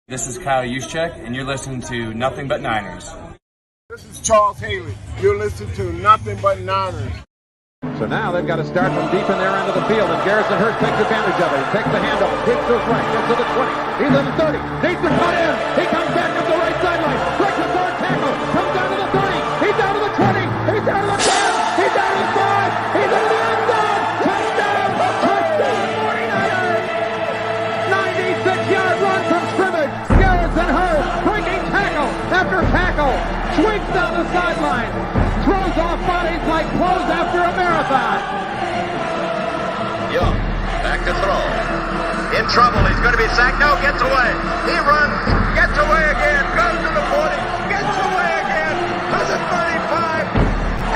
This is Kyle Juszczyk, and you're listening to Nothing But Niners. This is Charles Haley. You're listening to Nothing But Niners. So now they've got to start from deep in their end of the field, and Garrison Hurst takes advantage of it. He takes the handoff, hits to his right, gets to the 20. He's in the 30. Needs to cut in. He comes back up the right sideline. Breaks the third tackle. Comes down to the 30. He's down to the 20. He's down to the 10. He's down to the 5. He's into the end zone. Touchdown! Touchdown! 49ers! 96-yard run from scrimmage. Garrison Hurst breaking tackle after tackle. Swings down the sideline. Throws off bodies like clothes after a marathon. Young, back to throw. In trouble, he's going to be sacked. No, gets away. He runs, gets away again, goes to the 40, gets away again, to the 35,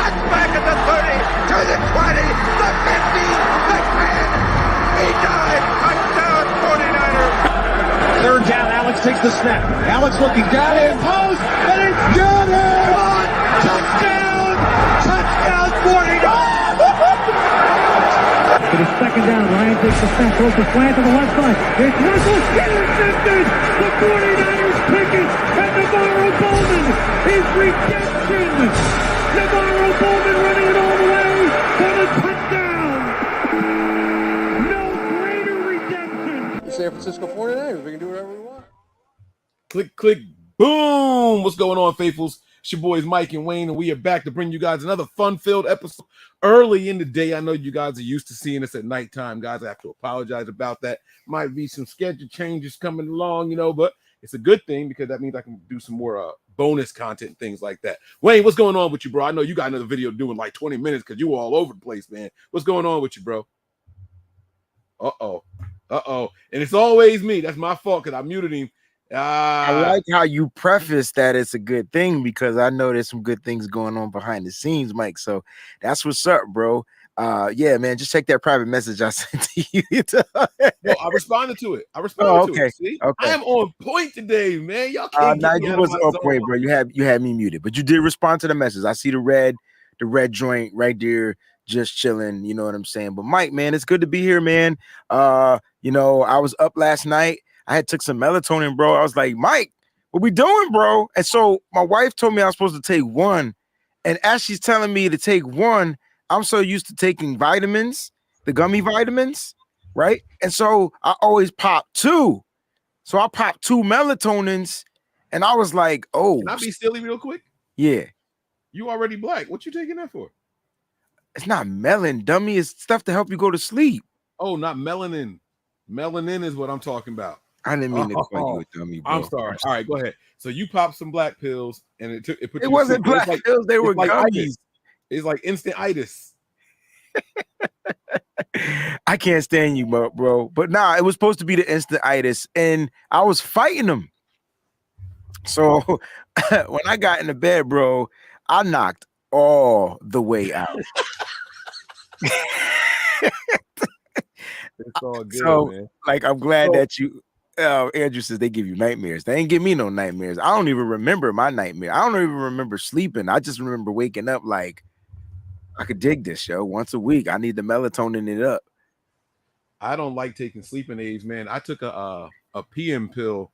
cuts back at the 30, to the 20, the 50, the 10. He died. Touchdown, 49ers. Third down, Alex takes the snap. Alex looking down in post, and it's good. Touchdown! Touchdown, 49ers! It is second down. Ryan takes the snap, throws the slant to the left side. It's Russell, intercepted! The 49ers pick it, and Navarro Bowman is redemption! Navarro Bowman running it all the way for the touchdown! No greater redemption! The San Francisco 49ers, we can do whatever we want. Click, click, boom! What's going on, faithfuls? It's your boys Mike and Wayne, and we are back to bring you guys another fun-filled episode early in the day. I know you guys are used to seeing us at nighttime, guys. I have to apologize about that. Might be some schedule changes coming along, but it's a good thing because that means I can do some more bonus content, things like that. Wayne, what's going on with you, bro? I know you got another video doing like 20 minutes because you were all over the place, man. What's going on with you, bro? Uh-oh. And it's always me. That's my fault because I muted him. I like how you preface that it's a good thing because I know there's some good things going on behind the scenes, Mike. So that's what's up, bro. Yeah, man, just check that private message I sent to you. No, I responded to it. To it. See? Okay. I am on point today, man. Y'all can't get me you out of wasn't my on zone. point, bro. You had me muted, but you did respond to the message. I see the red joint right there, just chilling. You know what I'm saying? But Mike, man, it's good to be here, man. I was up last night. I had took some melatonin, bro. I was like, Mike, what we doing, bro? And so my wife told me I was supposed to take one. And as she's telling me to take one, I'm so used to taking vitamins, the gummy vitamins, right? And so I always pop two. So I popped 2 melatonins, and I was like, oh. Can I be silly real quick? Yeah. You already black. What you taking that for? It's not melon, dummy. It's stuff to help you go to sleep. Oh, not melanin. Melanin is what I'm talking about. I didn't mean to call you a dummy, bro. I'm sorry. All right, go ahead. So you popped some black pills, and it put It you wasn't to sleep. black pills. They were like gummies. itis. It's like instant-itis. I can't stand you, bro. But nah, it was supposed to be the instant-itis, and I was fighting them. So when I got into bed, bro, I knocked all the way out. It's all good, So, man. like, I'm glad that you. Andrew says they give you nightmares. They ain't give me no nightmares. I don't even remember my nightmare. I don't even remember sleeping. I just remember waking up like I could dig this, yo. Once a week, I need the melatonin it up. I don't like taking sleeping aids, man. I took a PM pill.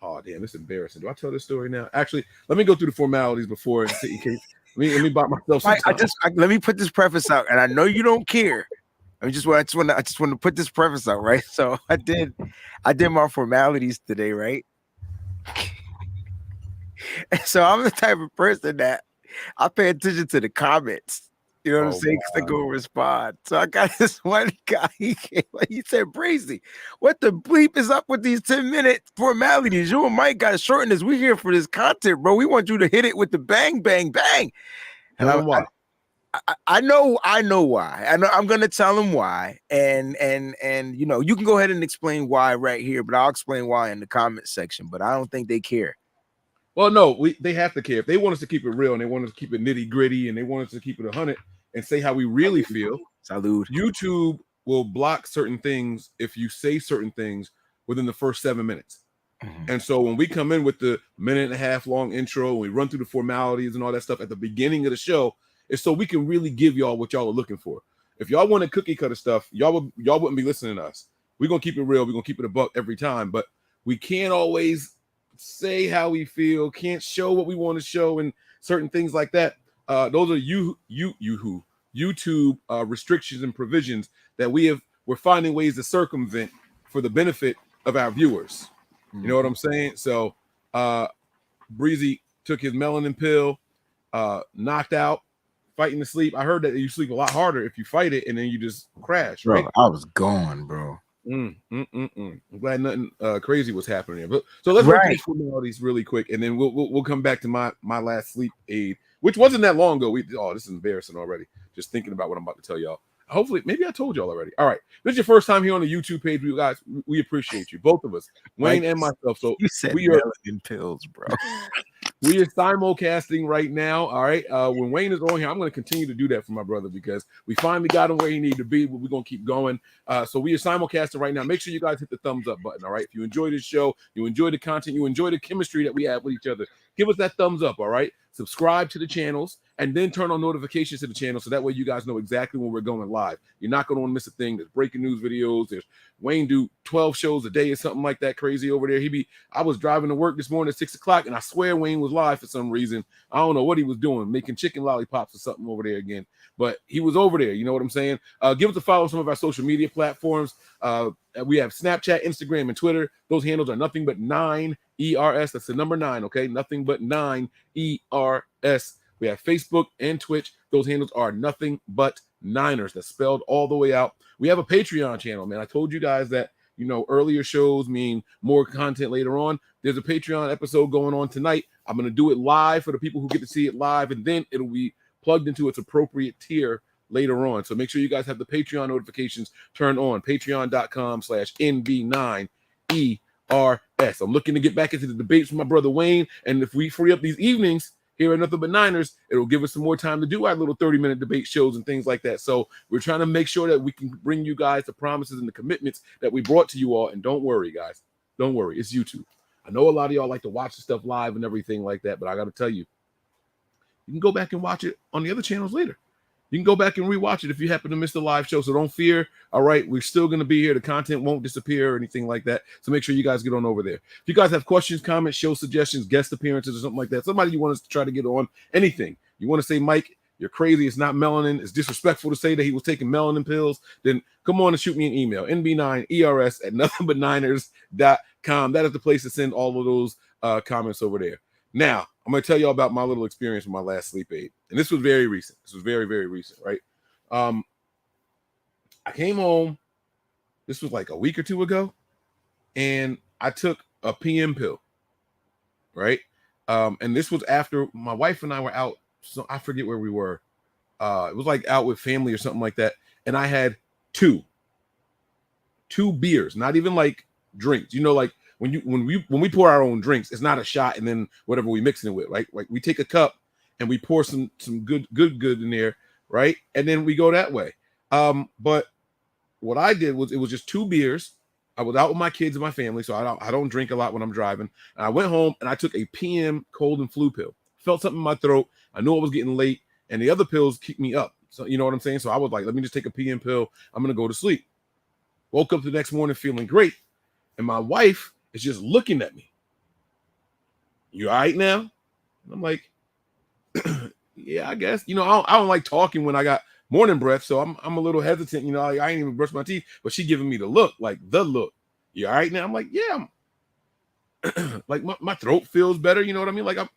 Oh, damn, it's embarrassing. Do I tell this story now? Actually, let me go through the formalities before in case. Let me buy myself some time. Let me put this preface out, and I know you don't care. I just want to put this preface out, right? So I did my formalities today, right? And so I'm the type of person that I pay attention to the comments. You know what I'm saying? Because they go respond. So I got this one guy. He said, "Brazy, what the bleep is up with these 10-minute formalities? You and Mike got to shorten this. We're here for this content, bro. We want you to hit it with the bang, bang, bang." And I know why. I'm gonna tell him why, and you can go ahead and explain why right here, but I'll explain why in the comment section. But I don't think they care. Well, no, they have to care. If they want us to keep it real and they want us to keep it nitty gritty and they want us to keep it 100 and say how we really feel, salute. YouTube will block certain things if you say certain things within the first 7 minutes. Mm-hmm. And so when we come in with the 1.5-minute long intro and we run through the formalities and all that stuff at the beginning of the show, it's so we can really give y'all what y'all are looking for. If y'all wanted cookie cutter stuff, y'all wouldn't be listening to us. We're gonna keep it real. We're gonna keep it a buck every time. But we can't always say how we feel, can't show what we want to show, and certain things like that. Those are YouTube restrictions and provisions that we're finding ways to circumvent for the benefit of our viewers. You know what I'm saying? So Breezy took his melanin pill, knocked out, fighting to sleep. I heard that you sleep a lot harder if you fight it and then you just crash, right? Bro, I was gone, bro. I'm glad nothing crazy was happening there. But so let's run through these formalities really quick, and then we'll come back to my last sleep aid, which wasn't that long ago. This is embarrassing already. Just thinking about what I'm about to tell y'all. Hopefully, maybe I told y'all already. All right, this is your first time here on the YouTube page, you guys. We appreciate you, both of us, Wayne and myself. So you said we are melanin pills, bro. We are simulcasting right now. All right. When Wayne is on here, I'm going to continue to do that for my brother because we finally got him where he needed to be. But we're going to keep going. So we are simulcasting right now. Make sure you guys hit the thumbs up button. All right. If you enjoy this show, you enjoy the content, you enjoy the chemistry that we have with each other, give us that thumbs up. All right. Subscribe to the channels and then turn on notifications to the channel so that way you guys know exactly when we're going live. You're not going to want to miss a thing. There's breaking news videos. There's Wayne do 12 shows a day or something like that crazy over there. I was driving to work this morning at 6 o'clock and I swear Wayne was live for some reason. I don't know what he was doing, making chicken lollipops or something over there again, but he was over there. You know what I'm saying? Give us a follow on some of our social media platforms. We have Snapchat, Instagram, and Twitter. Those handles are nothing but 9ERS. That's the number 9, okay? Nothing but 9ERS. We have Facebook and Twitch. Those handles are nothing but Niners. That's spelled all the way out. We have a Patreon channel, man. I told you guys that, earlier shows mean more content later on. There's a Patreon episode going on tonight. I'm going to do it live for the people who get to see it live, and then it'll be plugged into its appropriate tier later on. So make sure you guys have the Patreon notifications turned on. Patreon.com/NB9ERS. I'm looking to get back into the debates with my brother Wayne, and if we free up these evenings here at Nothing But Niners, it'll give us some more time to do our little 30-minute debate shows and things like that. So we're trying to make sure that we can bring you guys the promises and the commitments that we brought to you all. And don't worry, guys. Don't worry. It's YouTube. I know a lot of y'all like to watch the stuff live and everything like that, but I got to tell you, you can go back and watch it on the other channels later. You can go back and rewatch it if you happen to miss the live show. So don't fear. All right, we're still going to be here. The content won't disappear or anything like that. So make sure you guys get on over there. If you guys have questions, comments, show suggestions, guest appearances, or something like that, somebody you want us to try to get on, anything. You want to say, Mike, you're crazy. It's not melanin. It's disrespectful to say that he was taking melanin pills. Then come on and shoot me an email. NB9ERS@nothingbutniners.com. That is the place to send all of those comments over there. Now, I'm going to tell you all about my little experience with my last sleep aid. And this was very recent. This was very, very recent, right? I came home. This was like a week or two ago. And I took a PM pill, right? And this was after my wife and I were out. So I forget where we were. It was like out with family or something like that. And I had two beers, not even like drinks. Like when we pour our own drinks, it's not a shot and then whatever we mixing it with, right? Like we take a cup and we pour some good in there, right? And then we go that way. But what I did was it was just 2 beers. I was out with my kids and my family, so I don't drink a lot when I'm driving. And I went home and I took a PM cold and flu pill. Felt something in my throat. I knew I was getting late, and the other pills keep me up. So you know what I'm saying? So I was like, let me just take a PM pill. I'm gonna go to sleep. Woke up the next morning feeling great, and my wife is just looking at me. You all right now? And I'm like, yeah, I guess. I don't like talking when I got morning breath, so I'm a little hesitant. I ain't even brushed my teeth, but she giving me the look, like the look. You all right now? I'm like, yeah. I'm like my throat feels better. You know what I mean? Like I'm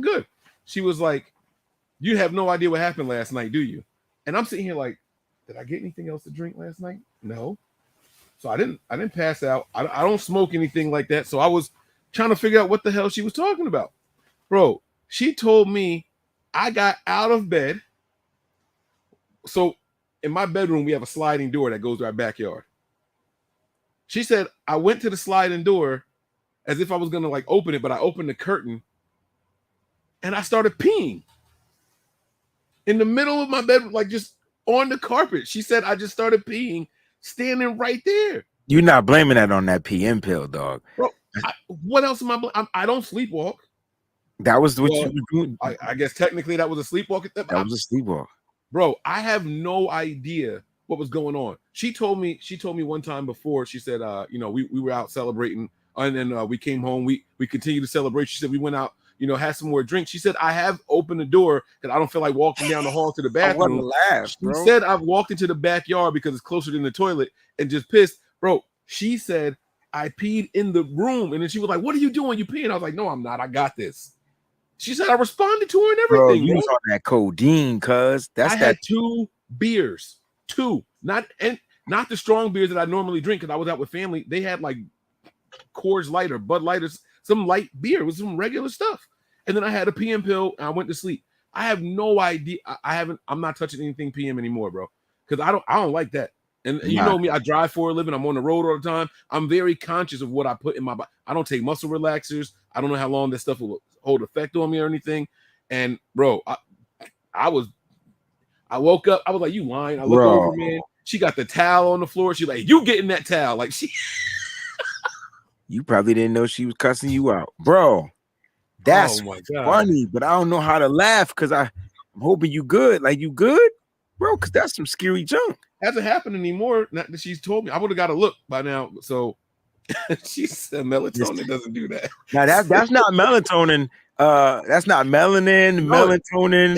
good. She was like, you have no idea what happened last night, do you? And I'm sitting here like, did I get anything else to drink last night? No. So I didn't pass out. I don't smoke anything like that. So I was trying to figure out what the hell she was talking about. Bro, she told me I got out of bed. So in my bedroom, we have a sliding door that goes to our backyard. She said, I went to the sliding door as if I was going to like open it, but I opened the curtain and I started peeing in the middle of my bed, like just on the carpet. She said, I just started peeing standing right there. You're not blaming that on that PM pill, dog. Bro, what else am I don't sleepwalk. That was what you were doing. I guess technically that was a sleepwalk. That was a sleepwalk. Bro, I have no idea what was going on. She told me one time before, she said, we were out celebrating And then we came home. We continued to celebrate. She said we went out, had some more drinks. She said I have opened the door because I don't feel like walking down the hall to the bathroom. She said I've walked into the backyard because it's closer than the toilet and just pissed. Bro, she said I peed in the room. And then she was like, what are you doing? You peeing? I was like, no, I'm not. I got this. She said I responded to her and everything. Bro, you was on that codeine, cuz. I had 2 beers. 2. Not the strong beers that I normally drink because I was out with family. They had like Coors Light or Bud Light or some light beer with some regular stuff. And then I had a PM pill and I went to sleep. I have no idea. I'm not touching anything PM anymore, bro. Because I don't like that. And you know me, I drive for a living. I'm on the road all the time. I'm very conscious of what I put in my body. I don't take muscle relaxers. I don't know how long this stuff will hold effect on me or anything. And bro, I woke up. I was like, you lying. I look over, man. She got the towel on the floor. She's like, you getting that towel? Like she. You probably didn't know she was cussing you out, bro. That's funny, but I don't know how to laugh because I'm hoping you good. Like you good, bro? Because that's some scary junk. Hasn't happened anymore. Not that she's told me. I would have got a look by now. So she said melatonin doesn't do that. Now that's not melatonin. That's not melanin. Melatonin.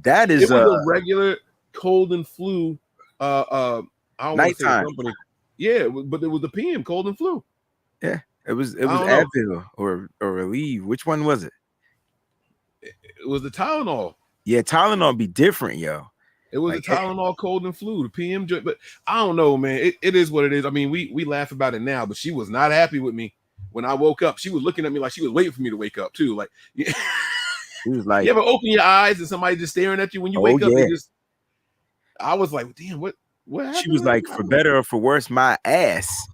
That is it was a regular cold and flu. I don't want to say the company. Yeah, but it was the PM, cold and flu. Yeah, it was Advil or Relieve. Which one was it? It was the Tylenol. Yeah, Tylenol be different, yo. It was the Tylenol, cold and flu, the PM joint. But I don't know, man. It is what it is. I mean, we laugh about it now, but she was not happy with me when I woke up. She was looking at me like she was waiting for me to wake up too. Like, yeah. She was like, you ever open your eyes and somebody just staring at you when you wake up? Yeah. I was like, damn, what happened? She was like, for better or for worse, my ass.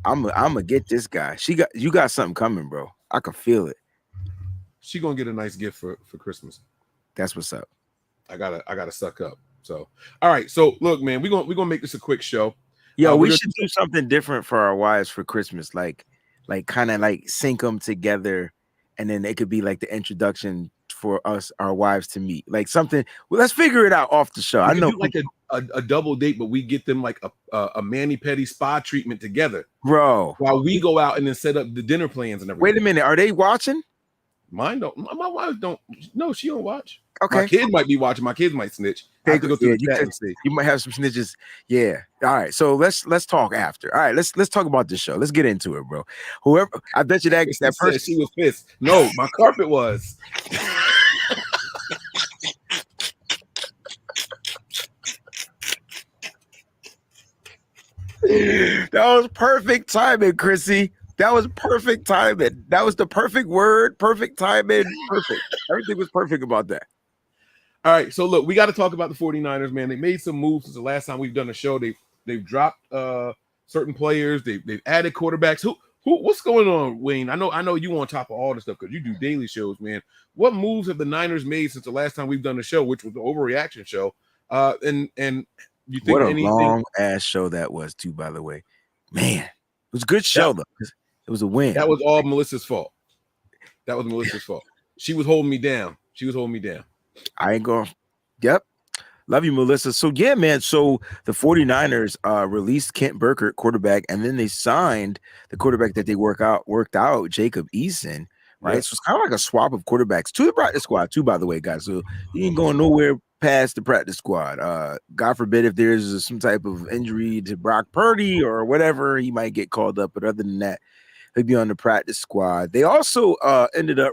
I'm gonna get this guy. You got something coming, bro. I can feel it. She gonna get a nice gift for Christmas. That's what's up. I gotta suck up. So all right. So look, man, we're gonna make this a quick show. Yo, we should do something different for our wives for Christmas, like kind of like sync them together, and then it could be like the introduction for us, our wives, to meet. Like something. Well, let's figure it out off the show. I know, like a double date, but we get them like a mani-pedi spa treatment together, bro, while we go out and then set up the dinner plans and everything. Wait a minute, are they watching? Mine don't. My wife don't. No, she don't watch. Okay, my kid might be watching. My kids might snitch. I have to go through the chat and see. You might have some snitches. Yeah. All right. So let's talk after. All right. Let's talk about this show. Let's get into it, bro. Whoever, I bet you that person, she was pissed. No, my carpet was. That was perfect timing, Chrissy. That was perfect timing. That was the perfect word, perfect timing, perfect. Everything was perfect about that. All right, so look, we got to talk about the 49ers, man. They made some moves since the last time we've done a show. They've dropped certain players. They've added quarterbacks. Who what's going on, Wayne? I know you on top of all this stuff because you do daily shows, man. What moves have the Niners made since the last time we've done a show, which was the overreaction show? And you think what a long ass show that was too, by the way. Man, it was a good show though. It was a win. That was all Melissa's fault. That was Melissa's fault. She was holding me down. I ain't going. Yep. Love you, Melissa. So, yeah, man. So the 49ers released Kent Burkert, quarterback, and then they signed the quarterback that they worked out, Jacob Eason, right? Yep. So it's kind of like a swap of quarterbacks to the practice squad, too, by the way, guys. So he ain't going nowhere past the practice squad. God forbid if there's some type of injury to Brock Purdy or whatever, he might get called up. But other than that, he'll be on the practice squad. They also ended up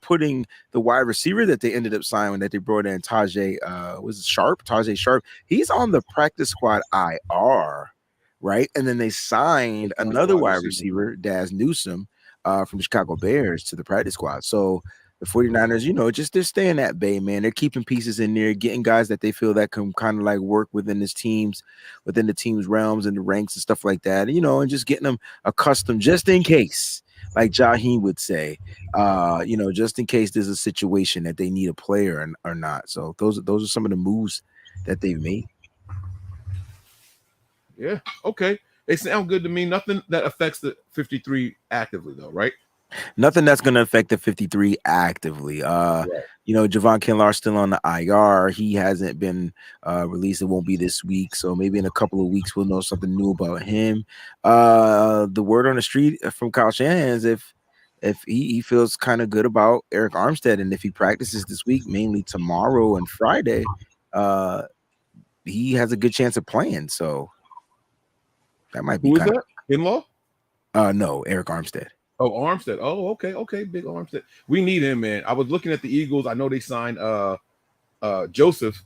putting the wide receiver that they ended up signing, that they brought in, Tajay Sharp. He's on the practice squad IR, right? And then they signed another wide receiver, Daz Newsome, from the Chicago Bears, to the practice squad. So the 49ers, they're staying at bay, man. They're keeping pieces in there, getting guys that they feel that can kind of like work within the team's realms and the ranks and stuff like that, and just getting them accustomed just in case, like Jaheim would say, just in case there's a situation that they need a player or not. So those are some of the moves that they've made. Yeah. Okay. They sound good to me. Nothing that affects the 53 actively though, right? Nothing that's going to affect the 53 actively. You know, Javon Kinlaw still on the IR. He hasn't been released. It won't be this week. So maybe in a couple of weeks we'll know something new about him. The word on the street from Kyle Shanahan is if he feels kind of good about Eric Armstead, and if he practices this week, mainly tomorrow and Friday, he has a good chance of playing. So that might be Who is that? In-law? No, Eric Armstead. Oh, Armstead. Oh, okay, big Armstead. We need him, man. I was looking at the Eagles. I know they signed Joseph.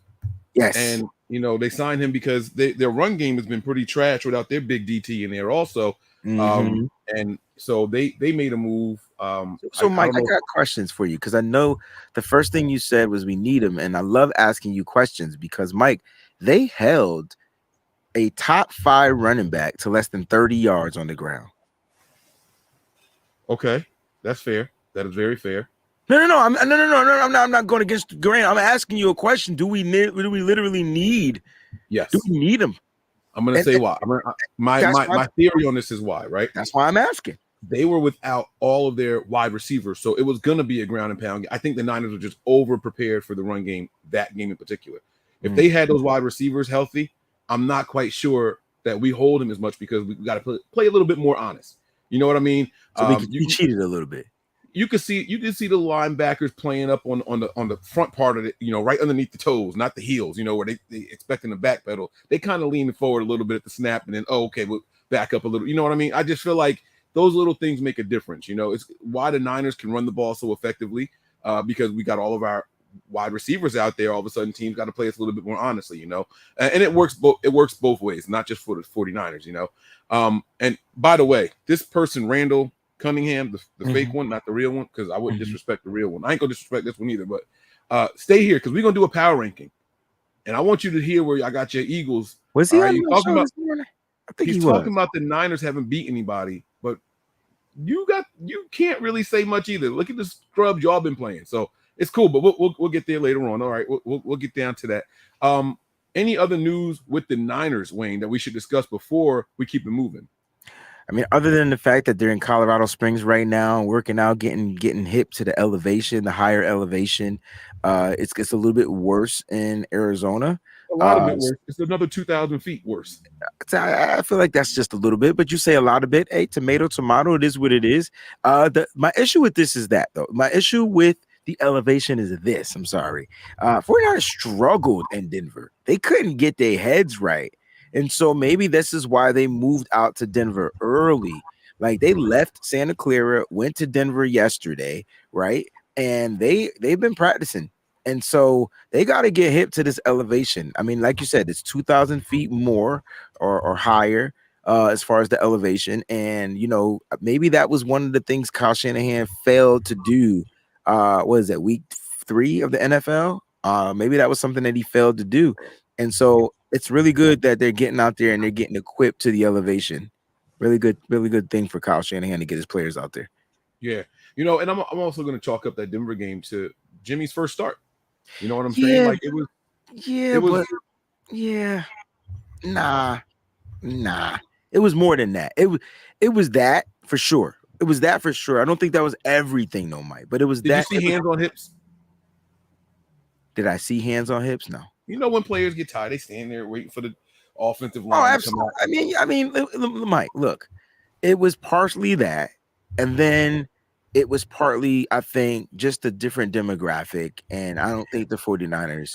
Yes. And you know, they signed him because their run game has been pretty trash without their big DT in there also. And so they made a move. So Mike, I got questions for you because I know the first thing you said was we need him, and I love asking you questions because Mike, they held a top 5 running back to less than 30 yards on the ground. Okay, that's fair. That is very fair. No. I'm not going against the grain. I'm asking you a question. Do we literally need? Yes. Do we need him? I'm going to say why. My theory on this is why. Right. That's why I'm asking. They were without all of their wide receivers, so it was going to be a ground and pound. I think the Niners were just over prepared for the run game. That game in particular. If they had those wide receivers healthy, I'm not quite sure that we hold him as much because we got to play a little bit more honest. You know what I mean? So we cheated a little bit. You can see the linebackers playing up on the front part of it, you know, right underneath the toes, not the heels, you know, where they expecting the back pedal. They kind of leaning forward a little bit at the snap and then, we'll back up a little. You know what I mean? I just feel like those little things make a difference. You know, it's why the Niners can run the ball so effectively because we got all of our wide receivers out there. All of a sudden teams got to play us a little bit more honestly, you know, and it works both ways, not just for the 49ers, you know. And by the way, this person, Randall Cunningham, the fake one, not the real one, because I wouldn't disrespect the real one. I ain't gonna disrespect this one either, but stay here because we're gonna do a power ranking. And I want you to hear where I got your Eagles. Was he on talking about? I think he's talking about the Niners haven't beat anybody, but you can't really say much either. Look at the scrubs y'all been playing. So it's cool, but we'll get there later on. All right, we'll get down to that. Any other news with the Niners, Wayne, that we should discuss before we keep it moving? I mean, other than the fact that they're in Colorado Springs right now, working out, getting hip to the elevation, the higher elevation, it's a little bit worse in Arizona. A lot of it worse. It's another 2,000 feet worse. I feel like that's just a little bit, but you say a lot of it. Hey, tomato. It is what it is. My issue with this is that, though. My issue with the elevation is this. I'm sorry. 49ers struggled in Denver. They couldn't get their heads right. And so maybe this is why they moved out to Denver early. Like they left Santa Clara, went to Denver yesterday, right? And they've been practicing. And so they got to get hip to this elevation. I mean, like you said, it's 2,000 feet more or higher as far as the elevation. And, you know, maybe that was one of the things Kyle Shanahan failed to do. What is that, week 3 of the NFL? Maybe that was something that he failed to do. And so it's really good that they're getting out there and they're getting equipped to the elevation. Really good thing for Kyle Shanahan to get his players out there. Yeah. You know, and I'm also going to chalk up that Denver game to Jimmy's first start. You know what I'm saying? Like it was. Nah. It was more than that. It was that for sure. It was that for sure. I don't think that was everything, though, Mike. But it was that. Did you see hands on hips? Did I see hands on hips? No. You know, when players get tired, they stand there waiting for the offensive line. Oh, absolutely. I mean, Mike, look, it was partially that, and then it was partly, I think, just a different demographic. And I don't think the 49ers,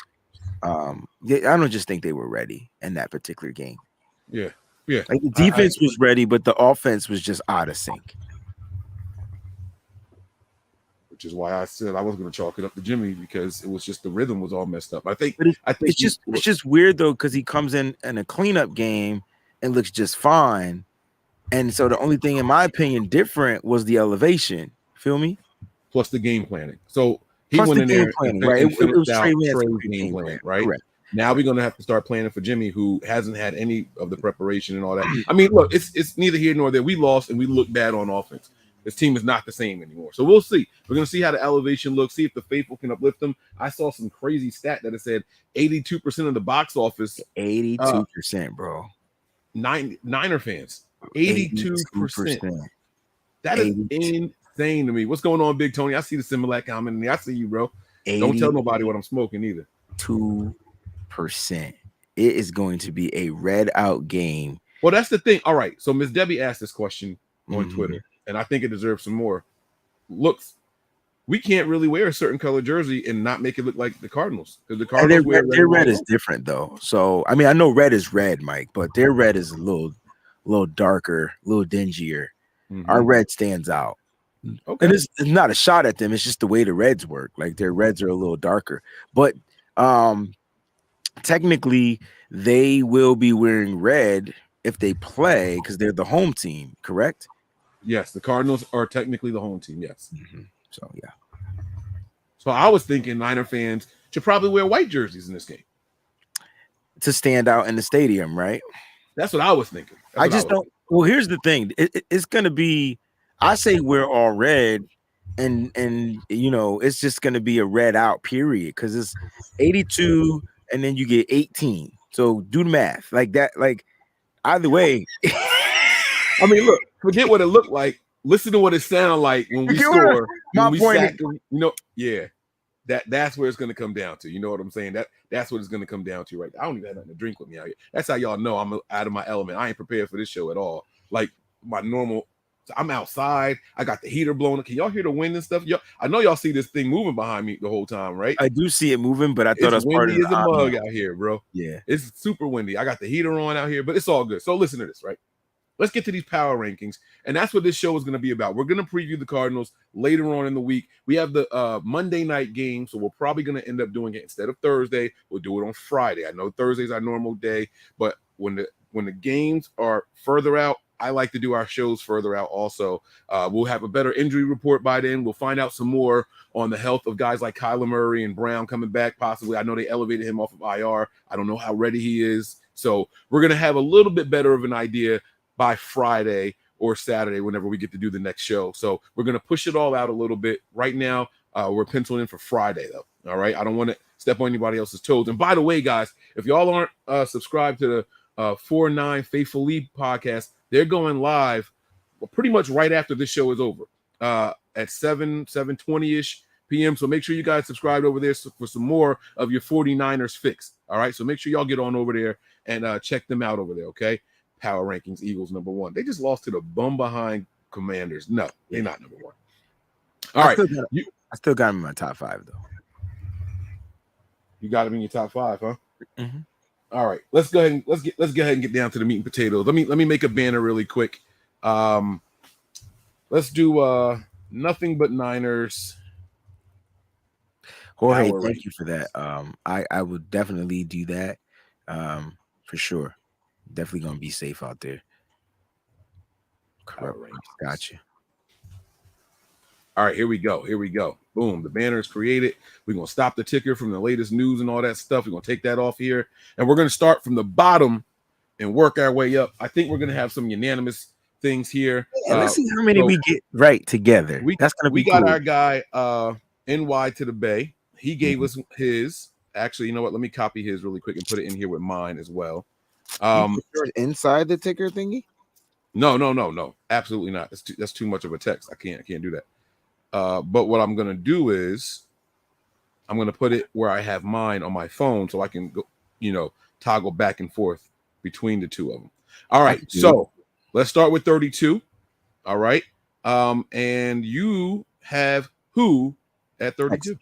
I don't just think they were ready in that particular game. Yeah. Like the defense was ready, but the offense was just out of sync. Which is why I said I wasn't going to chalk it up to Jimmy because it was just the rhythm was all messed up. I think it's just weird though because he comes in a cleanup game and looks just fine, and so the only thing, in my opinion, different was the elevation. Feel me? Plus the game planning. So he went in there, right? It was Trey's game plan, right? Correct. Now we're going to have to start planning for Jimmy, who hasn't had any of the preparation and all that. I mean, look, it's neither here nor there. We lost and we look bad on offense. This team is not the same anymore. So we'll see. We're going to see how the elevation looks, see if the faithful can uplift them. I saw some crazy stat that it said 82% of the box office. 82%, bro. Niner fans. 82%. That is insane to me. What's going on, Big Tony? I see the Similac comment in there. I see you, bro. Don't tell nobody what I'm smoking either. 2%. It is going to be a red out game. Well, that's the thing. All right. So Miss Debbie asked this question on Twitter, and I think it deserves some more looks. We can't really wear a certain color jersey and not make it look like the Cardinals, because the Cardinals wear red. Their red is different though. So I mean, I know red is red, Mike, but their red is a little darker, a little dingier. Our red stands out. Okay. And it's not a shot at them. It's just the way the Reds work. Like their reds are a little darker, but technically they will be wearing red if they play because they're the home team, correct? Yes, the Cardinals are technically the home team. Yes. So yeah. So I was thinking Niner fans should probably wear white jerseys in this game to stand out in the stadium, right? That's what I was thinking. I just don't. Well, here's the thing. It's going to be. I say we're all red, and you know it's just going to be a red out period because it's 82, and then you get 18. So do the math like that. Like either way. I mean, look. Forget what it looked like. Listen to what it sounded like when we score. My point is, yeah. That's where it's going to come down to. You know what I'm saying? That's what it's going to come down to, right? I don't even have nothing to drink with me out here. That's how y'all know I'm out of my element. I ain't prepared for this show at all. Like my normal, I'm outside. I got the heater blowing. Can y'all hear the wind and stuff? I know y'all see this thing moving behind me the whole time, right? I do see it moving, but I thought it's it was part of windy as a mug now. out here, bro. Yeah, it's super windy. I got the heater on out here, but it's all good. So listen to this, right? Let's get to these power rankings. And that's what this show is going to be about. We're going to preview the Cardinals later on in the week. We have the Monday night game, so we're probably going to end up doing it instead of Thursday. We'll do it on Friday. I know Thursday's our normal day, but when the games are further out, I like to do our shows further out also. We'll have a better injury report by then. We'll find out some more on the health of guys like Kyler Murray and Brown coming back possibly. I know they elevated him off of IR. I don't know how ready he is. So we're going to have a little bit better of an idea by Friday or Saturday, whenever we get to do the next show. So we're going to push it all out a little bit. Right now, we're penciling in for Friday, though. All right? I don't want to step on anybody else's toes. And by the way, guys, if y'all aren't subscribed to the 4-9 Faithful League podcast, they're going live pretty much right after this show is over at 7:20-ish p.m. So make sure you guys subscribe over there for some more of your 49ers fix. All right? So make sure y'all get on over there and check them out over there, okay? Power rankings, Eagles number 1. They just lost to the bum behind Commanders. No, they're not number 1. All right. I still got them in my top 5 though. You got them in your top 5, huh? All right. Let's go ahead and let's go ahead and get down to the meat and potatoes. Let me make a banner really quick. Let's do nothing but Niners. Jorge, thank you for that. I would definitely do that. For sure. Definitely gonna be safe out there. Correct. Gotcha. All right, here we go. Boom. The banner is created. We're gonna stop the ticker from the latest news and all that stuff. We're gonna take that off here, and we're gonna start from the bottom and work our way up. I think we're gonna have some unanimous things here. Yeah, let's see how many we get right together. That's gonna be. We got our guy NY to the Bay. He gave us his. Actually, you know what? Let me copy his really quick and put it in here with mine as well. Inside the ticker thingy? No, absolutely not. That's too much of a text. I can't do that. But what I'm gonna do is I'm gonna put it where I have mine on my phone so I can go, toggle back and forth between the two of them. All right, so let's start with 32. All right. And you have who at 32?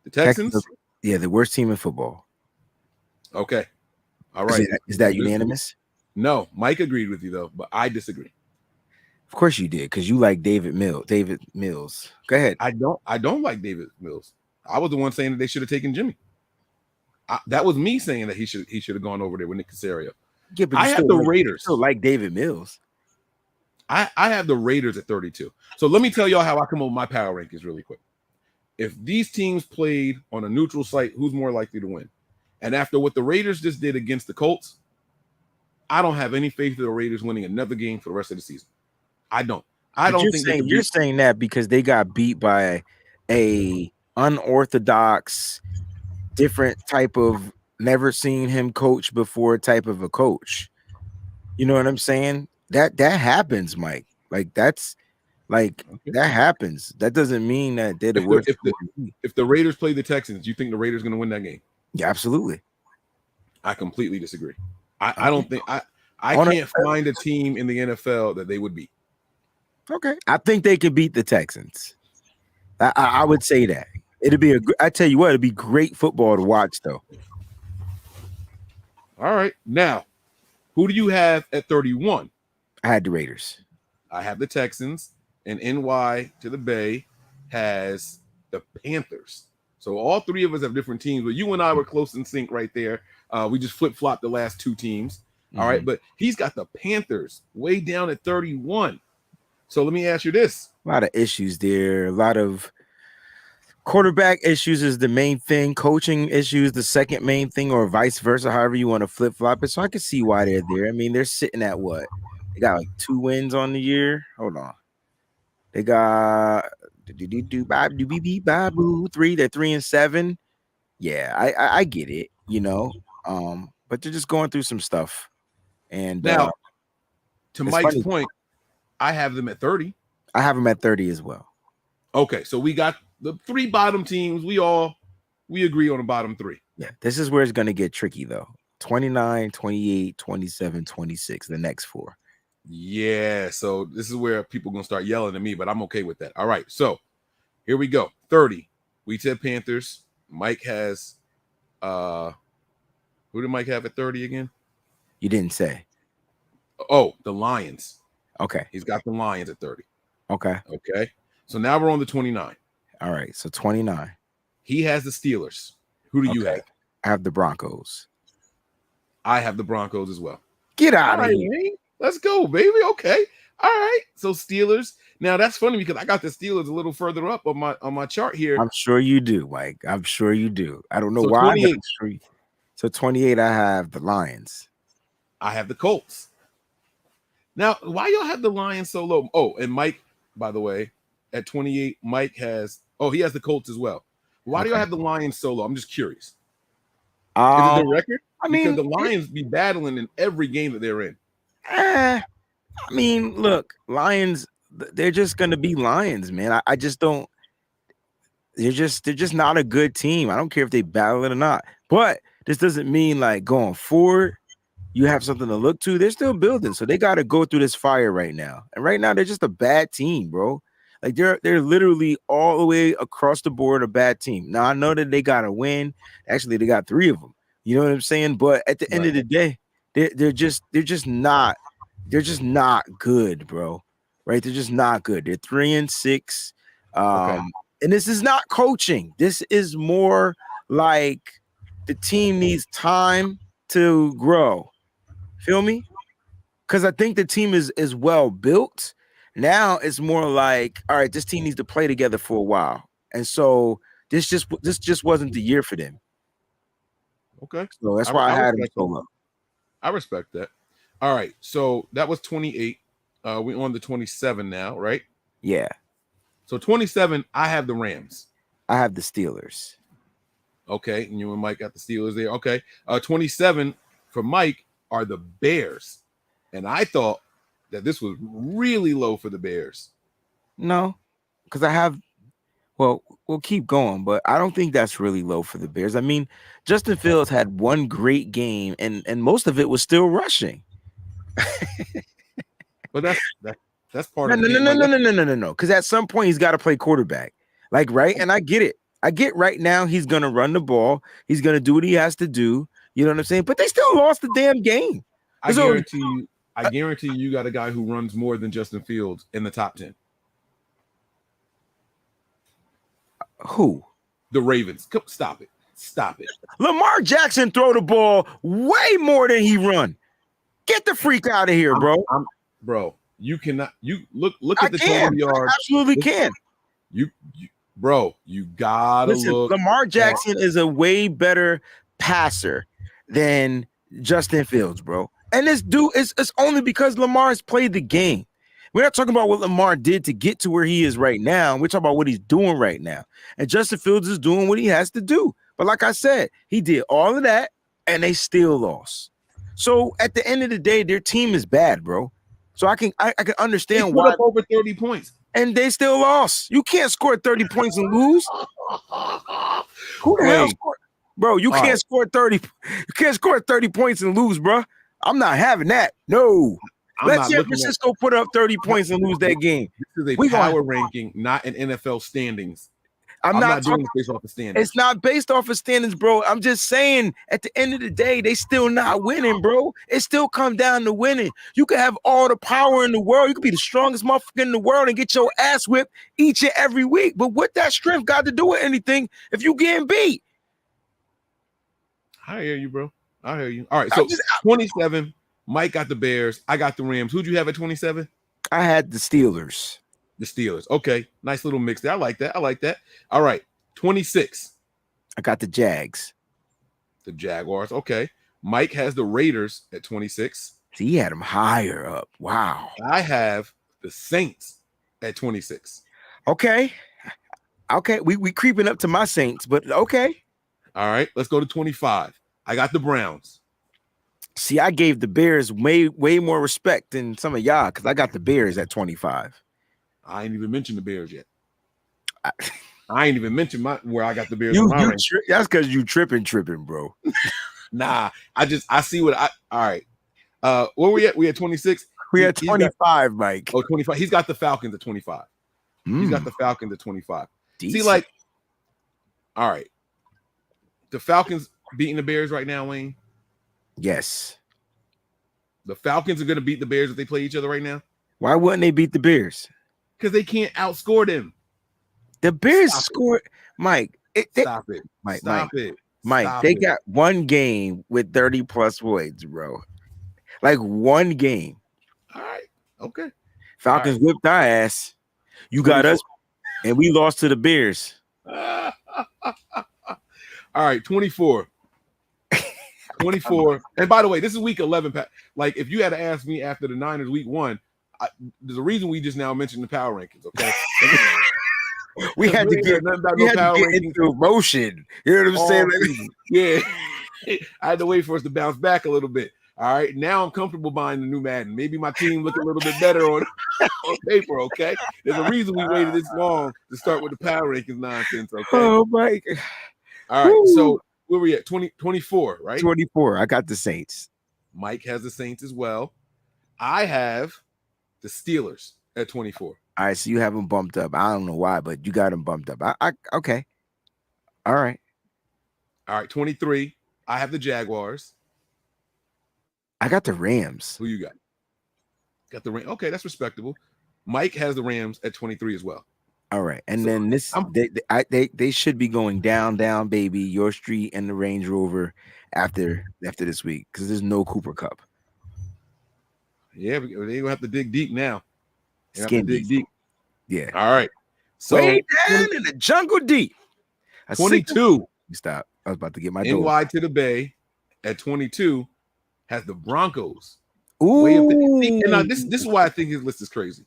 The Texans? Yeah, the worst team in football. Okay. All right. Is that unanimous? No, Mike agreed with you though, but I disagree. Of course you did, because you like David Mills. Go ahead. I don't like David Mills. I was the one saying that they should have taken Jimmy. That was me saying that he should have gone over there with Nick Caserio. Yeah, but I have the Raiders. Still like David Mills. I have the Raiders at 32. So let me tell y'all how I come up with my power rankings really quick. If these teams played on a neutral site, who's more likely to win? And after what the Raiders just did against the Colts, I don't have any faith in the Raiders winning another game for the rest of the season. I don't. You're saying that because they got beat by a unorthodox, different type of never seen him coach before type of a coach. You know what I'm saying? That happens, Mike. Like that's Like that happens. That doesn't mean that they're the worst. If the Raiders play the Texans, you think the Raiders going to win that game? Yeah, absolutely. I completely disagree. I don't think I can't find a team in the NFL that they would beat. Okay, I think they could beat the Texans. I would say that it'd be I tell you what, it'd be great football to watch, though. All right, now who do you have at 31? I had the Raiders. I have the Texans, and NY to the Bay has the Panthers. So all three of us have different teams, but you and I were close in sync right there. We just flip-flopped the last two teams. All right, but he's got the Panthers way down at 31. So let me ask you this. A lot of issues there. A lot of quarterback issues is the main thing. Coaching issues, the second main thing, or vice versa, however you want to flip-flop it. So I can see why they're there. I mean, they're sitting at what? They got like 2 wins on the year. Hold on. They got 3. They're 3-7. Yeah, I get it, you know. But they're just going through some stuff. And now, to Mike's point, I have them at 30. I have them at 30 as well. Okay, so we got the 3 bottom teams. We agree on the bottom 3. Yeah, this is where it's going to get tricky, though. 29, 28, 27, 26, the next 4. Yeah, so this is where people are going to start yelling at me, but I'm okay with that. All right, so here we go. 30. We said Panthers. Mike has who did Mike have at 30 again? You didn't say. Oh, the Lions. Okay. He's got the Lions at 30. Okay. Okay. So now we're on the 29. All right. So 29. He has the Steelers. Who do you have? I have the Broncos. I have the Broncos as well. Get out of here. Man. Let's go, baby. Okay. All right. So Steelers. Now that's funny because I got the Steelers a little further up on my chart here. I'm sure you do, Mike. I'm sure you do. I don't know so why. 28. So 28, I have the Lions. I have the Colts. Now, why y'all have the Lions so low? Oh, and Mike, by the way, at 28, Mike has he has the Colts as well. Why do y'all have the Lions so low? I'm just curious. Is it the record? I mean, because the Lions be battling in every game that they're in. I mean, look, Lions, they're just gonna be Lions, man. I just don't. They're just not a good team. I don't care if they battle it or not. But this doesn't mean like going forward, you have something to look to. They're still building, so they got to go through this fire right now. And right now, they're just a bad team, bro. Like they're literally all the way across the board a bad team. Now I know that they got to win. Actually, they got 3 of them. You know what I'm saying? But at the end of the day, they're just not good, bro. Right? They're just not good. They're 3-6. And this is not coaching. This is more like the team needs time to grow. Feel me? Because I think the team is well built. Now it's more like, all right, this team needs to play together for a while. And so this just wasn't the year for them. Okay. So that's why I had them so low. I respect that. All right. So that was 28. We're on the 27 now, right? Yeah. So 27, I have the Rams. I have the Steelers. Okay. And you and Mike got the Steelers there. Okay. 27 for Mike are the Bears. And I thought that this was really low for the Bears. No, because I have, well, we'll keep going, but I don't think that's really low for the Bears. I mean, Justin Fields had one great game, and most of it was still rushing. But that's part of it. No. Because at some point he's got to play quarterback. Like, right? And I get it. I get right now he's gonna run the ball. He's gonna do what he has to do. You know what I'm saying? But they still lost the damn game. I guarantee you got a guy who runs more than Justin Fields in the top 10. Who? The Ravens. Stop it. Lamar Jackson throw the ball way more than he run. Get the freak out of here, bro. Bro, you cannot. You look at the total yards. Absolutely can. You gotta look. Lamar Jackson is a way better passer than Justin Fields, bro. And this dude it's only because Lamar has played the game. We're not talking about what Lamar did to get to where he is right now. We're talking about what he's doing right now. And Justin Fields is doing what he has to do. But like I said, he did all of that and they still lost. So at the end of the day, their team is bad, bro. So I can understand they put why up over 30 points. and they still lost. You can't score 30 points and lose. Who the hell scored? Bro, you can't score 30. You can't score 30 points and lose, bro. I'm not having that. No. Let San Francisco put up 30 points and lose that game. This is a power ranking, not an NFL standings. I'm not doing this based off of standings. It's not based off of standings, bro. I'm just saying at the end of the day, they still not winning, bro. It still come down to winning. You can have all the power in the world. You could be the strongest motherfucker in the world and get your ass whipped each and every week. But what that strength got to do with anything if you getting beat? I hear you, bro. I hear you. All right, so 27. Mike got the Bears. I got the Rams. Who'd you have at 27? I had the Steelers. The Steelers. Okay. Nice little mix there. I like that. I like that. All right. 26. I got the Jags. The Jaguars. Okay. Mike has the Raiders at 26. See, he had them higher up. Wow. I have the Saints at 26. Okay. Okay. We creeping up to my Saints, but okay. All right. Let's go to 25. I got the Browns. See, I gave the Bears way more respect than some of y'all because I got the Bears at 25. I ain't even mentioned the Bears yet. I ain't even mentioned where I got the Bears. That's because you tripping, bro. Nah, I see what all right. Where we at? We at 26. We at 25, Mike. Oh, 25. He's got the Falcons at 25. He's got the Falcons at 25. Decent. See, like, all right. The Falcons beating the Bears right now, Wayne. Yes. The Falcons are going to beat the Bears if they play each other right now. Why wouldn't they beat the Bears? Because they can't outscore them. The Bears scored, Mike. Stop it. Mike, they got one game with 30 plus points, bro. Like one game. All right. Okay. Falcons whipped our ass. You got us, and we lost to the Bears. All right, 24. 24. And by the way, this is week 11. Like, if you had to ask me after the Niners week 1, there's a reason we just now mentioned the power rankings, okay? we had to get into motion. You know what I'm saying? Yeah. I had to wait for us to bounce back a little bit. All right. Now I'm comfortable buying the new Madden. Maybe my team look a little bit better on paper, okay? There's a reason we waited this long to start with the power rankings nonsense, okay? Oh, Mike. All right. So where we at? 24, right? 24. I got the Saints. Mike has the Saints as well. I have the Steelers at 24. All right, so you have them bumped up. I don't know why, but you got them bumped up. Okay. All right. 23. I have the Jaguars. I got the Rams. Who you got? Got the Rams. Okay, that's respectable. Mike has the Rams at 23 as well. All right, and then they should be going down, baby. Your Street and the Range Rover after this week because there's no Cooper Cup. Yeah, they're gonna have to dig deep now. Dig deep. Yeah. All right. So way down in the jungle deep. 22. Stop. I was about to get my NY to the Bay at 22 has the Broncos. Ooh. And now this is why I think his list is crazy.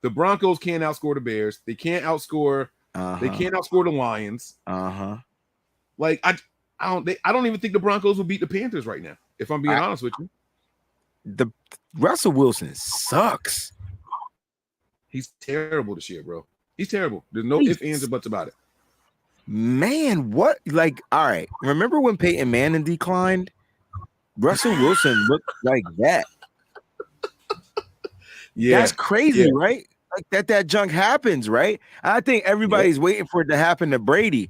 The Broncos can't outscore the Bears. They can't outscore. They can't outscore the Lions. Like I don't even think the Broncos will beat the Panthers right now. If I'm being honest with you. The Russell Wilson sucks. He's terrible this year, bro. He's terrible. There's no ifs, ands, or buts about it. Man, what? Like, all right. Remember when Peyton Manning declined? Russell Wilson looked like that. Yeah, that's crazy, right? Like that junk happens, right? I think everybody's waiting for it to happen to Brady.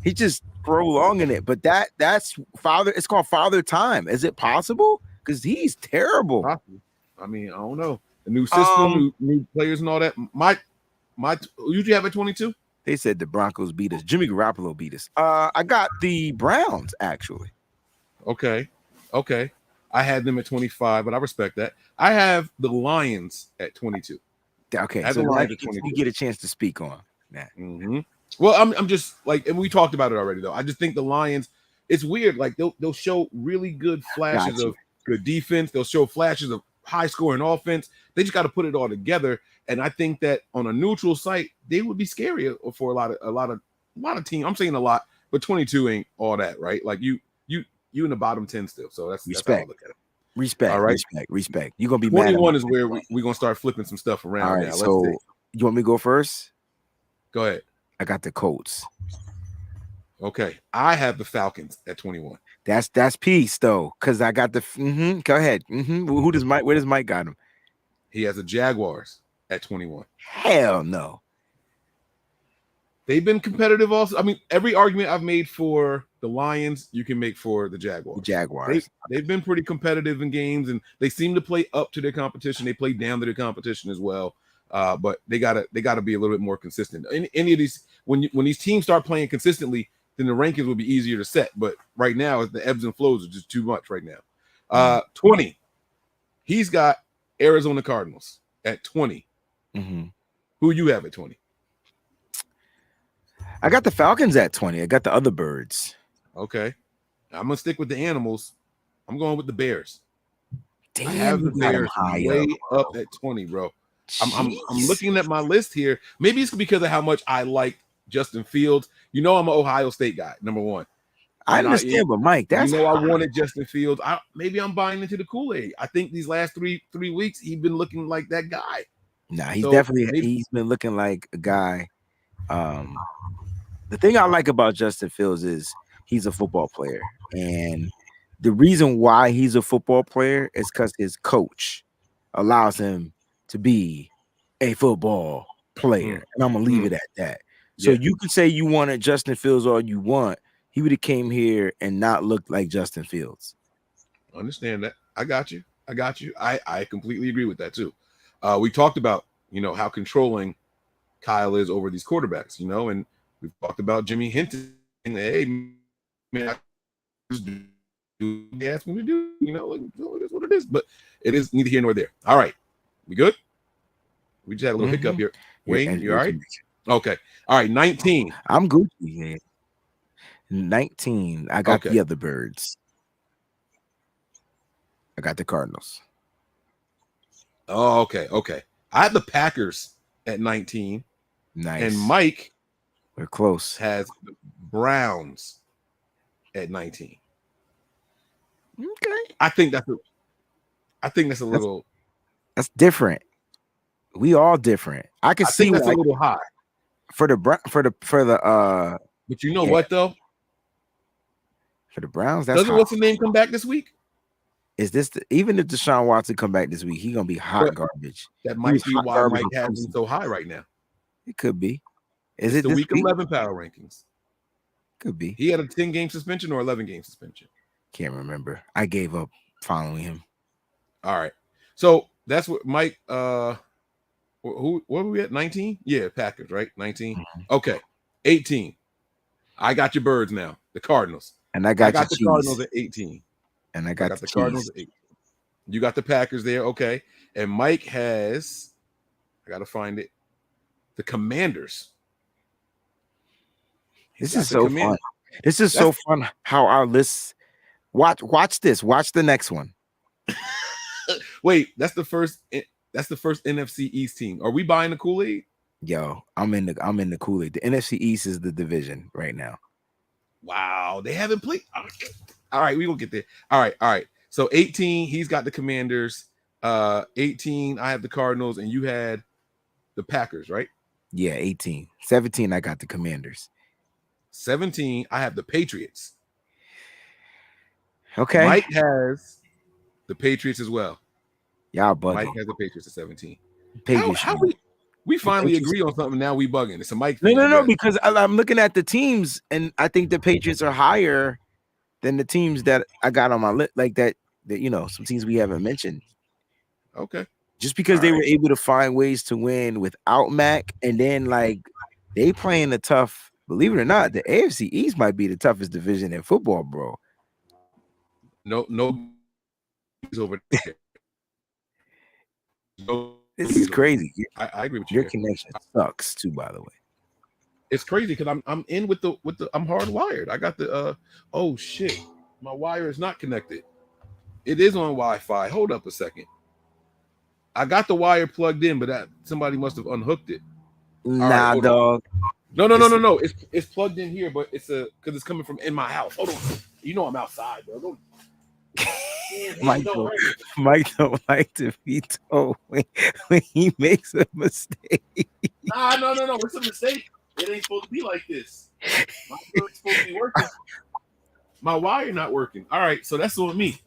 He just prolonging it, but that's father. It's called father time. Is it possible? Because he's terrible. I mean, I don't know. The new system, new players, and all that. My, who you have at 22? They said the Broncos beat us. Jimmy Garoppolo beat us. I got the Browns actually. Okay. I had them at 25, but I respect that. I have the Lions at 22. Okay, so you get a chance to speak on that. Well, I'm just like, and we talked about it already, though. I just think the Lions, it's weird. Like they'll show really good flashes of good defense. They'll show flashes of high scoring offense. They just got to put it all together. And I think that on a neutral site, they would be scary for a lot of teams. I'm saying a lot, but 22 ain't all that, right? Like you in the bottom 10 still. So that's respect. That's how I look at it. Respect. All right. Respect. You're gonna be 21 mad is where we're gonna start flipping some stuff around. All right. Now. So You want me to go first? Go ahead. I got the Colts. Okay. I have the Falcons at 21. That's peace though, because I got the. Go ahead. Who does Mike? Where does Mike got him? He has the Jaguars at 21. Hell no. They've been competitive also. I mean, every argument I've made for the Lions, you can make for the Jaguars. They've been pretty competitive in games, and they seem to play up to their competition. They play down to their competition as well. But they gotta be a little bit more consistent. Any of these, when these teams start playing consistently, then the rankings will be easier to set. But right now, the ebbs and flows are just too much right now. 20. He's got Arizona Cardinals at 20. Who you have at 20? I got the Falcons at 20. I got the other birds. Okay. I'm going to stick with the animals. I'm going with the Bears. Damn, I have the Bears way up at 20, bro. I'm looking at my list here. Maybe it's because of how much I like Justin Fields. You know I'm an Ohio State guy, number one. I understand, but Mike, that's I wanted Justin Fields. Maybe I'm buying into the Kool-Aid. I think these last three weeks he's been looking like that guy. Nah, he's been looking like a guy. The thing I like about Justin Fields is he's a football player. And the reason why he's a football player is because his coach allows him to be a football player. And I'm going to leave it at that. So you can say you wanted Justin Fields all you want. He would have came here and not looked like Justin Fields. Understand that. I got you. I completely agree with that too. We talked about, how controlling Kyle is over these quarterbacks, and we've talked about Jimmy Hinton. Hey, man, just do what they ask me to do. It is what it is. But it is neither here nor there. All right. We good? We just had a little hiccup here. Wayne, you all right? Okay. All right. 19. I'm Gucci, man. 19. I got the other birds. I got the Cardinals. Oh, okay. I have the Packers at 19. Nice. And Mike, we're close, has the Browns at 19. Okay. I think that's a little. That's different. We all different. I can see think that's a little high for the. But you know what though? For the Browns, that's doesn't what's the name come back this week? Is this even if Deshaun Watson come back this week, he's gonna be hot garbage. That might be why Mike has him so high right now. It could be. Is it the week 11 power rankings? Could be. He had a 10-game suspension or 11-game suspension. Can't remember. I gave up following him. All right. So that's what Mike. What were we at? 19? Yeah, Packers, right? 19. Okay. 18. I got your birds now. The Cardinals. And I got the Cardinals at 18. And I got the Cardinals at 18. You got the Packers there. Okay. And Mike has, I got to find it, the Commanders. This is so fun. This is so fun how our lists. Watch this. Watch the next one. Wait, that's the first NFC East team. Are we buying the Kool-Aid? Yo, I'm in the Kool-Aid. The NFC East is the division right now. Wow, they haven't played. All right, we will get there. All right. So 18, he's got the Commanders. 18, I have the Cardinals, and you had the Packers, right? Yeah, 18. 17, I got the Commanders. 17, I have the Patriots. Okay. Mike has the Patriots as well. Y'all bugging. Mike has the Patriots at 17. Patriots. How we finally agree on something, now we bugging. It's a Mike thing. No, because I'm looking at the teams, and I think the Patriots are higher than the teams that I got on my list, like that some teams we haven't mentioned. Okay. Just because they were able to find ways to win without Mac, and then they playing the tough, believe it or not, the AFC East might be the toughest division in football, bro. No, he's over there. This is crazy. I agree with you. Your connection sucks too, by the way. It's crazy because I'm in with the I'm hardwired. I got the oh shit, my wire is not connected. It is on Wi-Fi. Hold up a second. I got the wire plugged in, but somebody must have unhooked it. Nah, dog. No. It's plugged in here, but it's because it's coming from in my house. Hold on. You know I'm outside, bro. Mike don't like to be told when he makes a mistake. No. It's a mistake. It ain't supposed to be like this. My phone's supposed to be working. My wire not working. All right, so that's on me.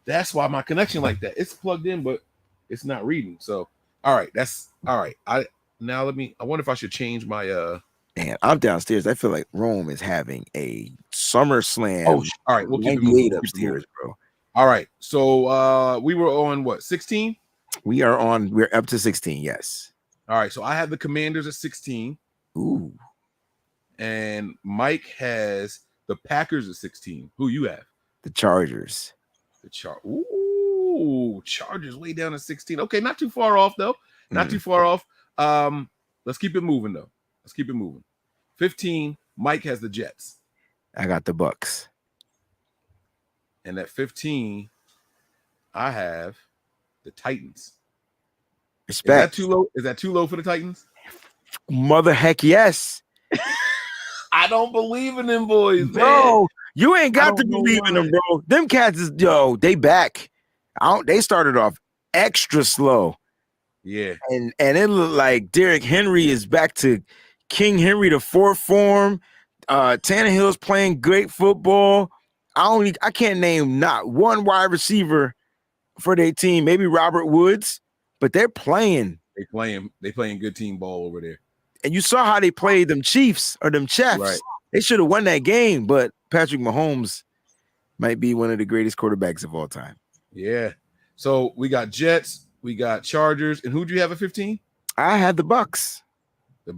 That's why my connection like that. It's plugged in, but it's not reading. So, all right, that's all right. I wonder if I should change my Man, I'm downstairs. I feel like Rome is having a SummerSlam. all right, we'll keep it moving. Upstairs, bro. All right, so we were on what 16? We're up to 16. Yes. All right, so I have the Commanders at 16. Ooh. And Mike has the Packers at 16. Who you have? The Chargers. Chargers way down at 16. Okay, not too far off though. Not too far off. Let's keep it moving though. 15, Mike has the Jets. I got the Bucks. And at 15, I have the Titans. Respect. Is that too low? Is that too low for the Titans? Mother heck yes. I don't believe in them boys, bro. Man. You ain't got to believe in them, bro. Them cats is they back. They started off extra slow. Yeah. And it looked like Derrick Henry is back to King Henry the fourth form. Tannehill's playing great football. I can't name not one wide receiver for their team. Maybe Robert Woods, but they're playing. They playing good team ball over there. And you saw how they played them Chiefs or them Chefs. Right. They should have won that game, but Patrick Mahomes might be one of the greatest quarterbacks of all time. Yeah. So we got Jets, we got Chargers, and who do you have at 15? I had the Bucks. The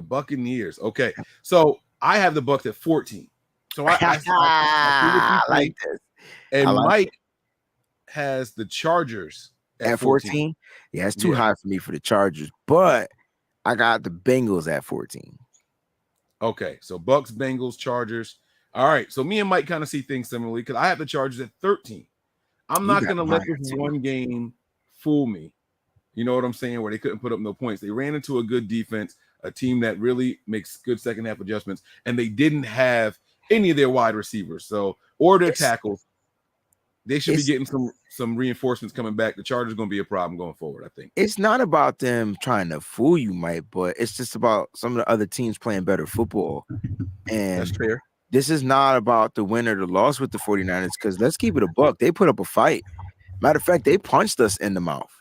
Buccaneers. Okay. So I have the Bucks at 14. So I like this. And Mike has the Chargers at 14. Yeah, it's too high for me for the Chargers, but I got the Bengals at 14. Okay, so Bucks, Bengals, Chargers. All right, so me and Mike kind of see things similarly because I have the Chargers at 13. I'm not going to let this one game fool me. You know what I'm saying? Where they couldn't put up no points. They ran into a good defense, a team that really makes good second half adjustments, and they didn't have any of their wide receivers, or their tackles. They should be getting some reinforcements coming back. The Chargers going to be a problem going forward, I think. It's not about them trying to fool you, Mike, but it's just about some of the other teams playing better football. And that's fair. This is not about the win or the loss with the 49ers because let's keep it a buck. They put up a fight. Matter of fact, they punched us in the mouth,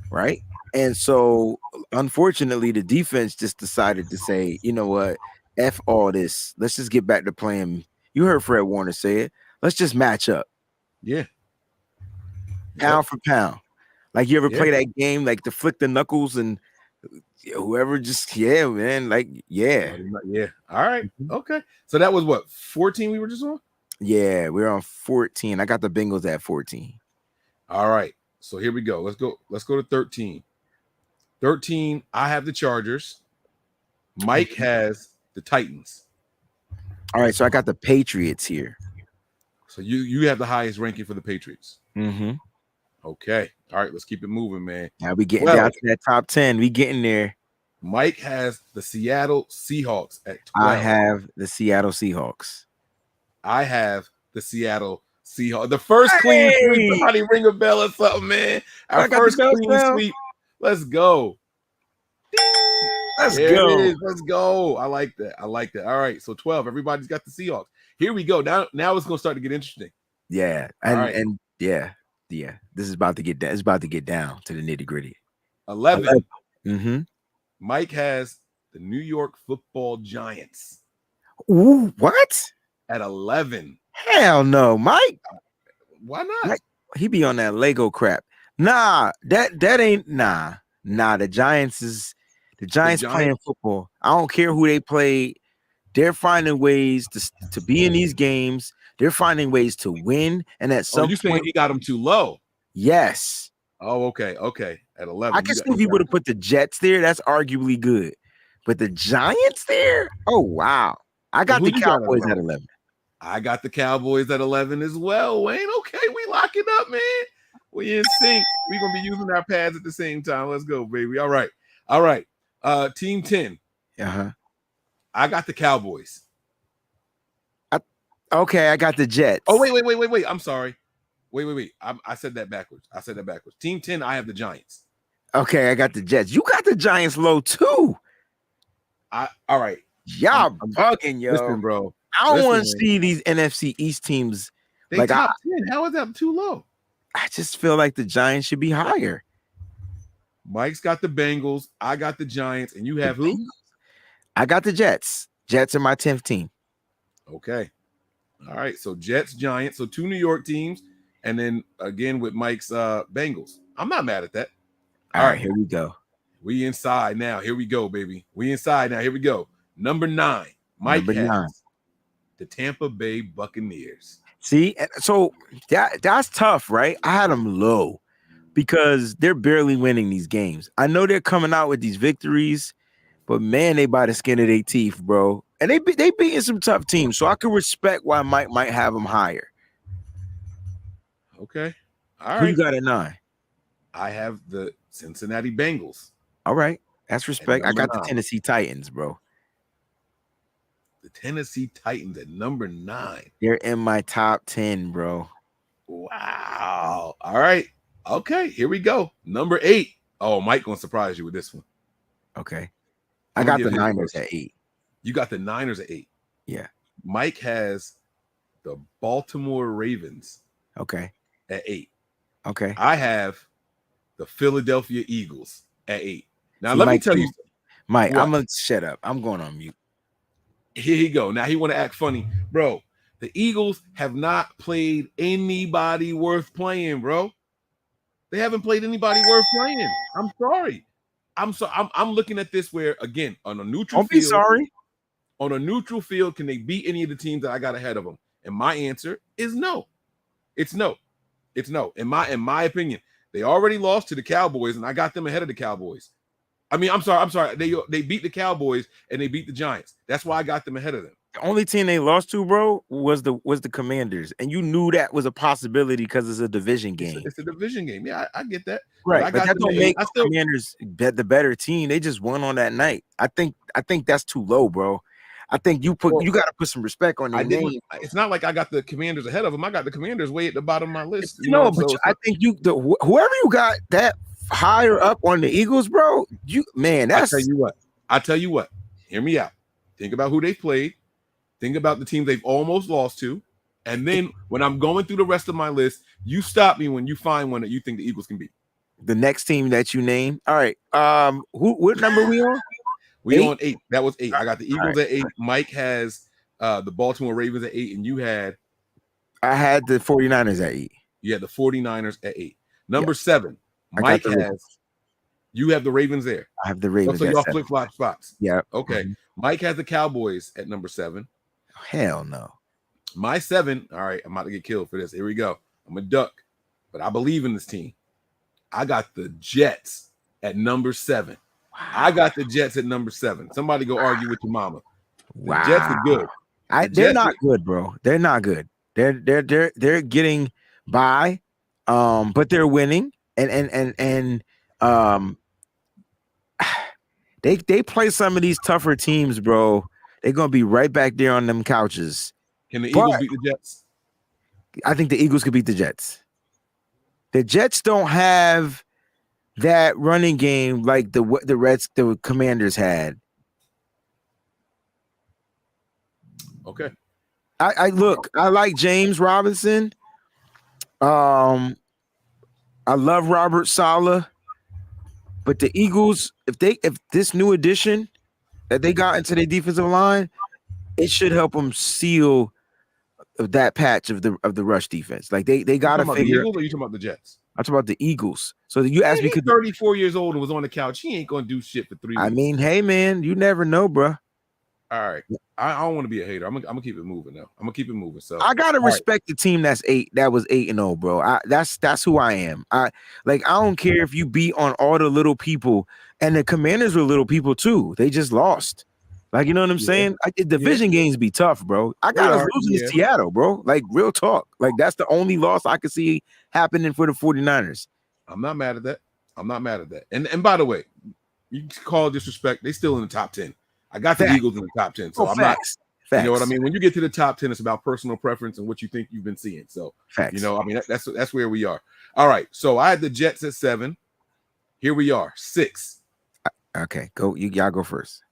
right? And so, unfortunately, the defense just decided to say, you know what, F all this. Let's just get back to playing. You heard Fred Warner say it. Let's just match up. Yeah. Pound for pound. Like you ever play that game, like to flick the knuckles and whoever just, man, like, yeah. All right. Okay. So that was what, 14 we were just on? Yeah, we're on 14. I got the Bengals at 14. All right. So here we go. Let's go to 13. 13, I have the Chargers. Mike has the Titans. All right, so I got the Patriots here. So you have the highest ranking for the Patriots. Mm-hmm. Okay. All right, let's keep it moving, man. Now we getting down to that top 10. We getting there. Mike has the Seattle Seahawks at 12. I have the Seattle Seahawks. I have the Seattle Seahawks. The first clean sweep. Somebody ring a bell or something, man. Our first clean sweep. Let's go. Let's go. Let's go. I like that. All right. So 12. Everybody's got the Seahawks. Here we go. Now it's gonna start to get interesting. Yeah. And this is about to get down. It's about to get down to the nitty-gritty. 11. Mm-hmm. Mike has the New York Football Giants. Ooh, what? At 11. Hell no, Mike. Why not? Mike, he be on that Lego crap. Nah, that ain't nah. The Giants playing football. I don't care who they play. They're finding ways to be in these games. They're finding ways to win. And at some point, saying he got them too low? Yes. Oh, okay. At 11. I can see if he would have put the Jets there. That's arguably good. But the Giants there? Oh, wow. I got the Cowboys at 11. I got the Cowboys at 11 as well, Wayne. Okay, we lock it up, man. We in sync. We're going to be using our pads at the same time. Let's go, baby. All right. Team 10. Uh-huh. I got the Cowboys. Okay, I got the Jets. Oh, wait. I'm sorry. Wait. I said that backwards. Team 10, I have the Giants. Okay, I got the Jets. You got the Giants low too. All right. Y'all bugging, yo. Listen, bro. I don't want to see these NFC East teams. They like top 10. How is that too low? I just feel like the Giants should be higher. Mike's got the Bengals. I got the Giants. And you have who? I got the Jets. Jets are my 10th team. Okay. All right. So Jets, Giants. So 2 New York teams. And then again with Mike's Bengals. I'm not mad at that. All right, here we go. We inside now. Here we go, baby. We inside now. Here we go. Number 9. Mike has the Tampa Bay Buccaneers. See, so that's tough, right? I had them low because they're barely winning these games. I know they're coming out with these victories, but man, they by the skin of their teeth, bro. And they beating some tough teams, so I can respect why Mike might have them higher. Okay. All right. Who you got at 9? I have the Cincinnati Bengals. All right. That's respect. I got the Tennessee Titans, bro. The Tennessee Titans at number 9. They're in my top 10, bro. Wow. All right. Okay. Here we go. Number 8. Oh, Mike gonna surprise you with this one. Okay. I got the Niners at 8. You got the Niners at 8. Yeah. Mike has the Baltimore Ravens. Okay. At 8. Okay. I have the Philadelphia Eagles at 8. Now, let me tell you, Mike, what? I'm going to shut up. I'm going on mute. Here you go. Now he want to act funny. Bro, the Eagles have not played anybody worth playing, bro. They haven't played anybody worth playing. I'm sorry. I'm looking at this where, again, on a neutral field. Don't be sorry. On a neutral field, can they beat any of the teams that I got ahead of them? And my answer is no. It's no. It's no. In my opinion, they already lost to the Cowboys, and I got them ahead of the Cowboys. I mean, I'm sorry. They beat the Cowboys and they beat the Giants. That's why I got them ahead of them. The only team they lost to, bro, was the Commanders, and you knew that was a possibility because it's a division game. It's a division game. Yeah, I get that. Right, but that don't make the Commanders the better team. They just won on that night. I think that's too low, bro. I think you got to put some respect on their name. It's not like I got the Commanders ahead of them. I got the Commanders way at the bottom of my list. I think whoever you got that higher up on the Eagles, bro. That's. I tell you what. Hear me out. Think about who they played. Think about the teams they've almost lost to, and then when I'm going through the rest of my list, you stop me when you find one that you think the Eagles can beat. The next team that you name. All right. What number we on? We on 8. That was 8. I got the Eagles at 8. Mike has the Baltimore Ravens at 8, and you had. I had the 49ers at 8. You had the 49ers at 8. Number 7. Mike has. You have the Ravens there. I have the Ravens. So y'all flip flop spots. Yeah. Okay. Mike has the Cowboys at number 7. Hell no. My 7. All right. I'm about to get killed for this. Here we go. I'm a duck, but I believe in this team. I got the Jets at number 7. Wow. I got the Jets at number 7. Somebody go argue with your mama. The Jets are good. They're not good, bro. They're not good. They're getting by, but they're winning. And they play some of these tougher teams, bro. They're gonna be right back there on them couches. Can the Eagles beat the Jets? I think the Eagles could beat the Jets. The Jets don't have that running game like the Commanders had. Okay. I like James Robinson. I love Robert Saleh, but the Eagles, if this new addition that they got into their defensive line, it should help them seal that patch of the rush defense. Like they got to figure. The Eagles, or you talking about the Jets? I'm talking about the Eagles. So you asked me, he's 34 years old and was on the couch. He ain't gonna do shit for 3 weeks. I mean, hey man, you never know, bro. All right, I don't want to be a hater. I'm gonna keep it moving now. I'm gonna keep it moving. So I gotta respect the team that's 8. That was 8-0, bro. That's who I am. I don't care if you beat on all the little people, and the Commanders were little people too. They just lost. Like, you know what I'm saying? Division games be tough, bro. I got us losing to Seattle, bro. Like, real talk. Like, that's the only loss I could see happening for the 49ers. I'm not mad at that. And by the way, you call disrespect. They still in the top 10. I got the Eagles in the top 10. So I'm You know what I mean? When you get to the top 10, it's about personal preference and what you think you've been seeing. So, Facts. you know, I mean, that's where we are. All right. So I had the Jets at 7. Here we are, 6. Okay, y'all go first.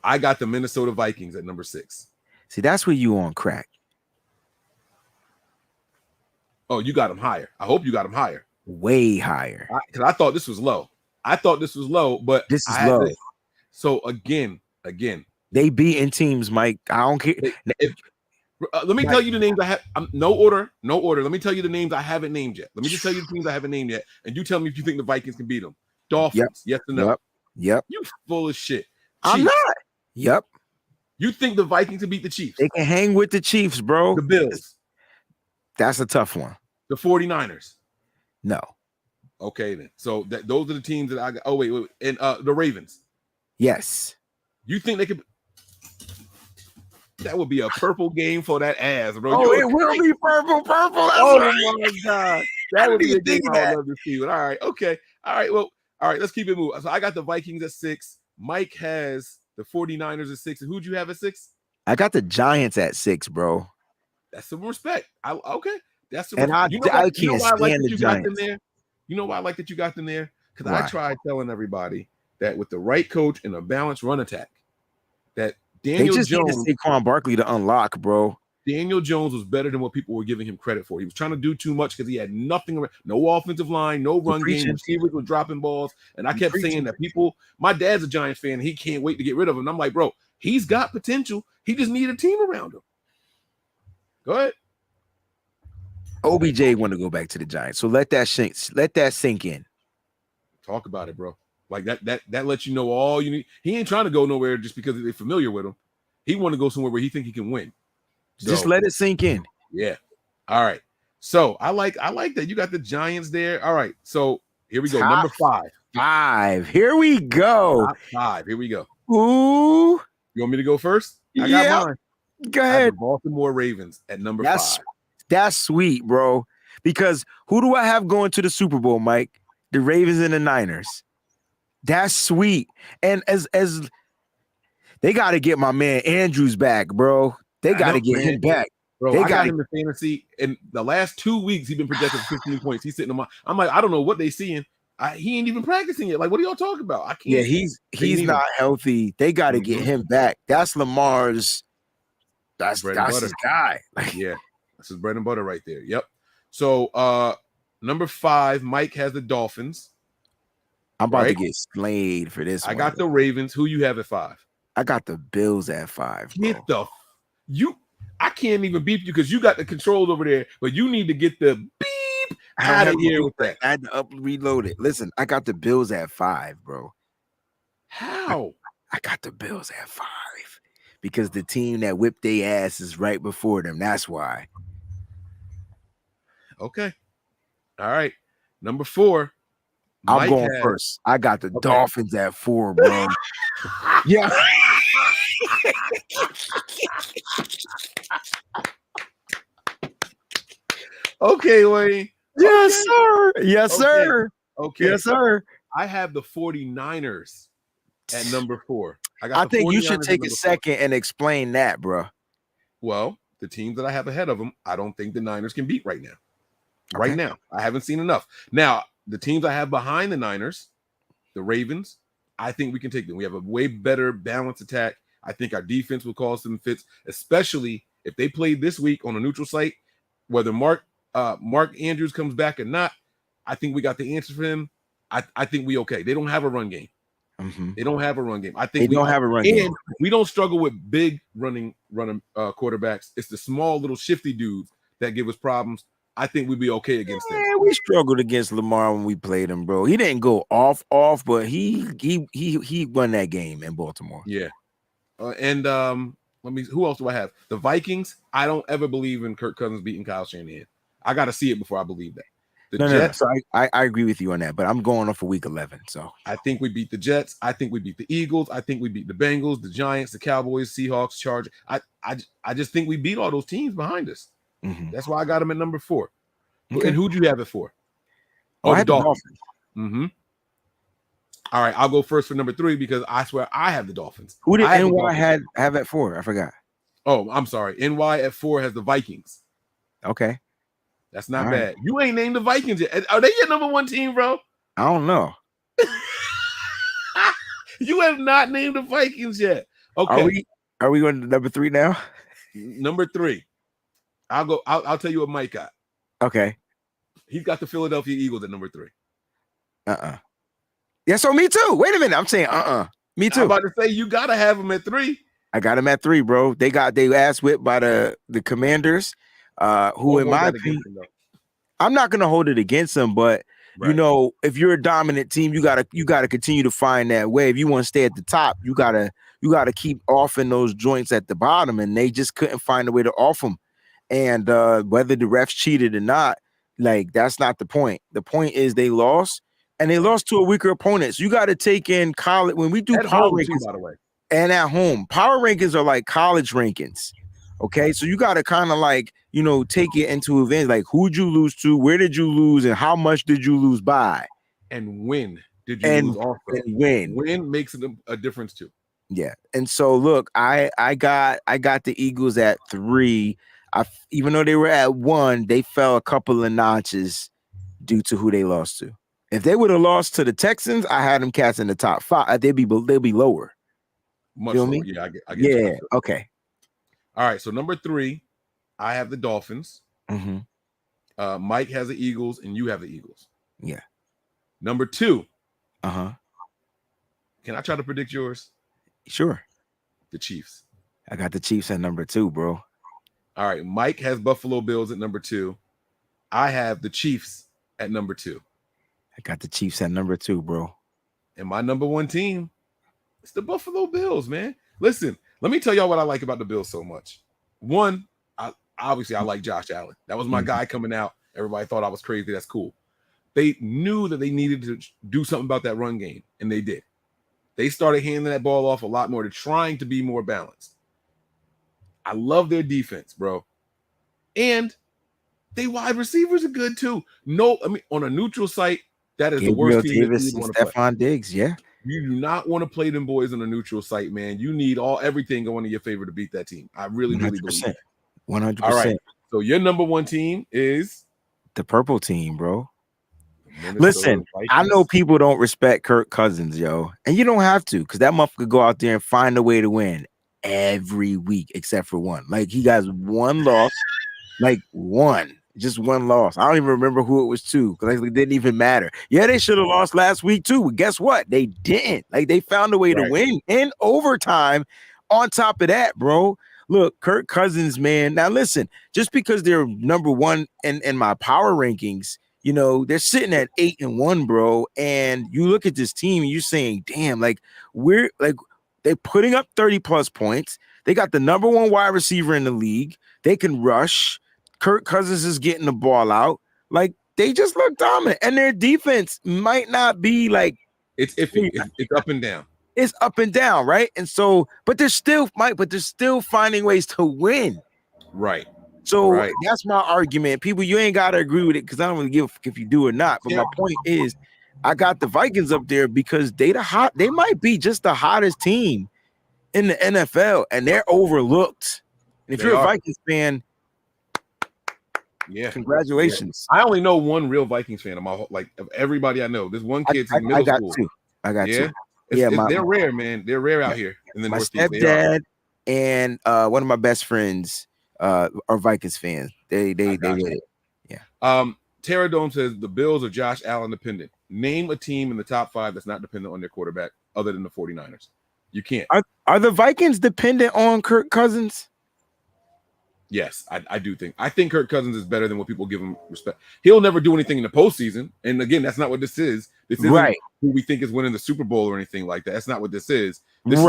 I got the Minnesota Vikings at number 6. See, that's where you on crack. Oh, you got them higher. I hope you got them higher. Way higher. Because I thought this was low. But this is low. So again, they beating teams, Mike. I don't care. Let me tell you the names I have. No order. Let me tell you the names I haven't named yet. Let me just tell you the teams I haven't named yet, and you tell me if you think the Vikings can beat them. Dolphins, yes or no? Yep. You full of shit. Chiefs. I'm not. Yep. You think the Vikings can beat the Chiefs? They can hang with the Chiefs, bro. The Bills. That's a tough one. The 49ers. No. Okay, then. So those are the teams that I got. Oh, wait. And the Ravens. Yes. You think they could? That would be a purple game for that ass, bro. Oh, it will be purple. Oh my god, that would be a game I would love to see. But all right, okay, all right. Well, all right. Let's keep it moving. So I got the Vikings at 6. Mike has the 49ers at 6. And who'd you have at 6? I got the Giants at 6, bro. That's some respect. Okay, that's some. And I can't stand the Giants. You know why I like that you got them there? Because I tried telling everybody that with the right coach and a balanced run attack, that Daniel Jones need Saquon Barkley to unlock, bro. Daniel Jones was better than what people were giving him credit for. He was trying to do too much because he had nothing, no offensive line, no run game. Receivers were dropping balls, and I kept saying that people. My dad's a Giants fan, and he can't wait to get rid of him. And I'm like, bro, he's got potential. He just need a team around him. Go ahead. OBJ want to go back to the Giants, so let that sink in. Talk about it, bro. Like that lets you know all you need. He ain't trying to go nowhere just because they're familiar with him. He want to go somewhere where he think he can win. So, just let it sink in. Yeah. All right. So I like that you got the Giants there. All right. So here we go. Number 5. 5. Here we go. Top 5. Here we go. Ooh. You want me to go first? I got mine. Go ahead. The Baltimore Ravens at number 5. That's sweet, bro. Because who do I have going to the Super Bowl, Mike? The Ravens and the Niners. That's sweet. And as they got to get my man Andrews back, bro. They got to get him back. Bro, I got him in fantasy. In the last 2 weeks, he's been projected for 15 points. He's sitting on my. I'm like, I don't know what they seeing. He ain't even practicing yet. Like, what are y'all talking about? I can't. Yeah, he's not healthy. They got to get him back. That's Lamar's. That's his guy. Yeah, that's his bread and butter right there. Yep. So, number 5, Mike has the Dolphins. I'm about to get slayed for this. I got the Ravens. Who you have at 5? I got the Bills at 5. Bro. I can't even beep you because you got the controls over there, but you need to get the beep out of here with that. I had to reload it. Listen, I got the Bills at 5, bro. How? I got the Bills at 5 because the team that whipped their ass is right before them. That's why. Okay. All right. Number 4. I'm going first. I got the Dolphins at 4, bro. Yeah. Okay, Wayne. Yes, sir. Yes, sir. Okay. Yes, sir. I have the 49ers at number 4. I think you should take a second and explain that, bro. Well, the teams that I have ahead of them, I don't think the Niners can beat right now. Right now. I haven't seen enough. Now, the teams I have behind the Niners, the Ravens, I think we can take them. We have a way better balanced attack. I think our defense will cause some fits, especially if they play this week on a neutral site, whether Mark Andrews comes back or not. I think we got the answer for him. I think we okay. They don't have a run game. Mm-hmm. They don't have a run game. I think they don't have a run game. We don't struggle with big running quarterbacks. It's the small little shifty dudes that give us problems. I think we'd be okay against them. Yeah, we struggled against Lamar when we played him, bro. He didn't go off, but he won that game in Baltimore. Yeah. Who else do I have? The Vikings. I don't ever believe in Kirk Cousins beating Kyle Shanahan. I got to see it before I believe that. The Jets. So I agree with you on that, but I'm going off for week 11. So I think we beat the Jets. I think we beat the Eagles. I think we beat the Bengals, the Giants, the Cowboys, Seahawks, Chargers. I just think we beat all those teams behind us. Mm-hmm. That's why I got them at number 4. Okay. And who'd you have it for? I had the Dolphins. Mm-hmm. All right, I'll go first for number 3 because I swear I have the Dolphins. Who did NY have at 4? I forgot. Oh, I'm sorry. NY at 4 has the Vikings. Okay. That's not All bad. right. You ain't named the Vikings yet. Are they your number 1 team, bro? I don't know. You have not named the Vikings yet. Okay. Are we going to number 3 now? Number 3. I'll tell you what Mike got. Okay. He's got the Philadelphia Eagles at number 3. Yeah, so me too. Wait a minute. I'm saying me too. I'm about to say you gotta have them at 3. I got them at 3, bro. They ass whipped by the Commanders, who in my opinion, I'm not gonna hold it against them, but right. You know, if you're a dominant team, you gotta continue to find that way. If you want to stay at the top, you gotta keep offing those joints at the bottom, and they just couldn't find a way to off them. And whether the refs cheated or not, like that's not the point. The point is they lost, and they lost to a weaker opponent. So you got to take in college when we do at power home rankings, too, by the way. And at home, power rankings are like college rankings. Okay, so you got to kind of like, you know, take it into events like who'd you lose to, where did you lose, and how much did you lose by, and when did you lose? Also, and when makes it a difference too. Yeah, and so look, I got the Eagles at 3. Even though they were at 1, they fell a couple of notches due to who they lost to. If they would have lost to the Texans, I had them cats in the top 5. They'll be lower. Much Feel lower. me? Yeah, I get yeah. you. Okay. All right. So number 3, I have the Dolphins. Mm-hmm. Mike has the Eagles, and you have the Eagles. Yeah. Number 2. Can I try to predict yours? Sure. The Chiefs. I got the Chiefs at number 2, bro. All right. Mike has Buffalo Bills at number 2. I have the Chiefs at number 2. I got the Chiefs at number 2, bro. And my number 1 team, it's the Buffalo Bills, man. Listen, let me tell y'all what I like about the Bills so much. One, I like Josh Allen. That was my guy coming out. Everybody thought I was crazy. That's cool. They knew that they needed to do something about that run game, and they did. They started handing that ball off a lot more. They're trying to be more balanced. I love their defense, bro. And they wide receivers are good too. No, I mean, on a neutral site, that is the worst team that you want to play. Stephon Diggs, yeah. You do not want to play them boys on a neutral site, man. You need everything going in your favor to beat that team. I really, really believe that. 100%. All right. So your number 1 team is the purple team, bro. Listen, I know people don't respect Kirk Cousins, yo, and you don't have to, because that motherfucker could go out there and find a way to win every week except for one. Like he got 1 loss, like just 1 loss. I don't even remember who it was to, because it didn't even matter. Yeah, they should have lost last week too, but guess what? They didn't. Like they found a way to win in overtime. On top of that, bro. Look, Kirk Cousins, man. Now listen, just because they're number 1 in my power rankings, you know, they're sitting at 8-1, bro. And you look at this team and you're saying, damn, like they're putting up 30+ points. They got the number 1 wide receiver in the league. They can rush. Kirk Cousins is getting the ball out. Like they just look dominant. And their defense might not be like it's iffy. It's up and down. It's up and down, right? And so, but they're still finding ways to win. Right. So that's my argument. People, you ain't got to agree with it because I don't really give a fuck if you do or not. But my point is, I got the Vikings up there because they might be just the hottest team in the NFL, and they're overlooked. And if you're a Vikings fan, congratulations. Yeah. I only know 1 real Vikings fan of everybody I know. There's one kid in middle school. I got 2. They're rare, man. They're rare out here in the my Northeast. Stepdad and one of my best friends are Vikings fans. They did it. Yeah. Tara Dome says the Bills are Josh Allen dependent. Name a team in the top 5 that's not dependent on their quarterback other than the 49ers. You can't. Are the Vikings dependent on Kirk Cousins? Yes, I do think. I think Kirk Cousins is better than what people give him respect. He'll never do anything in the postseason. And again, that's not what this is. This isn't who we think is winning the Super Bowl or anything like that. That's not what this is. This is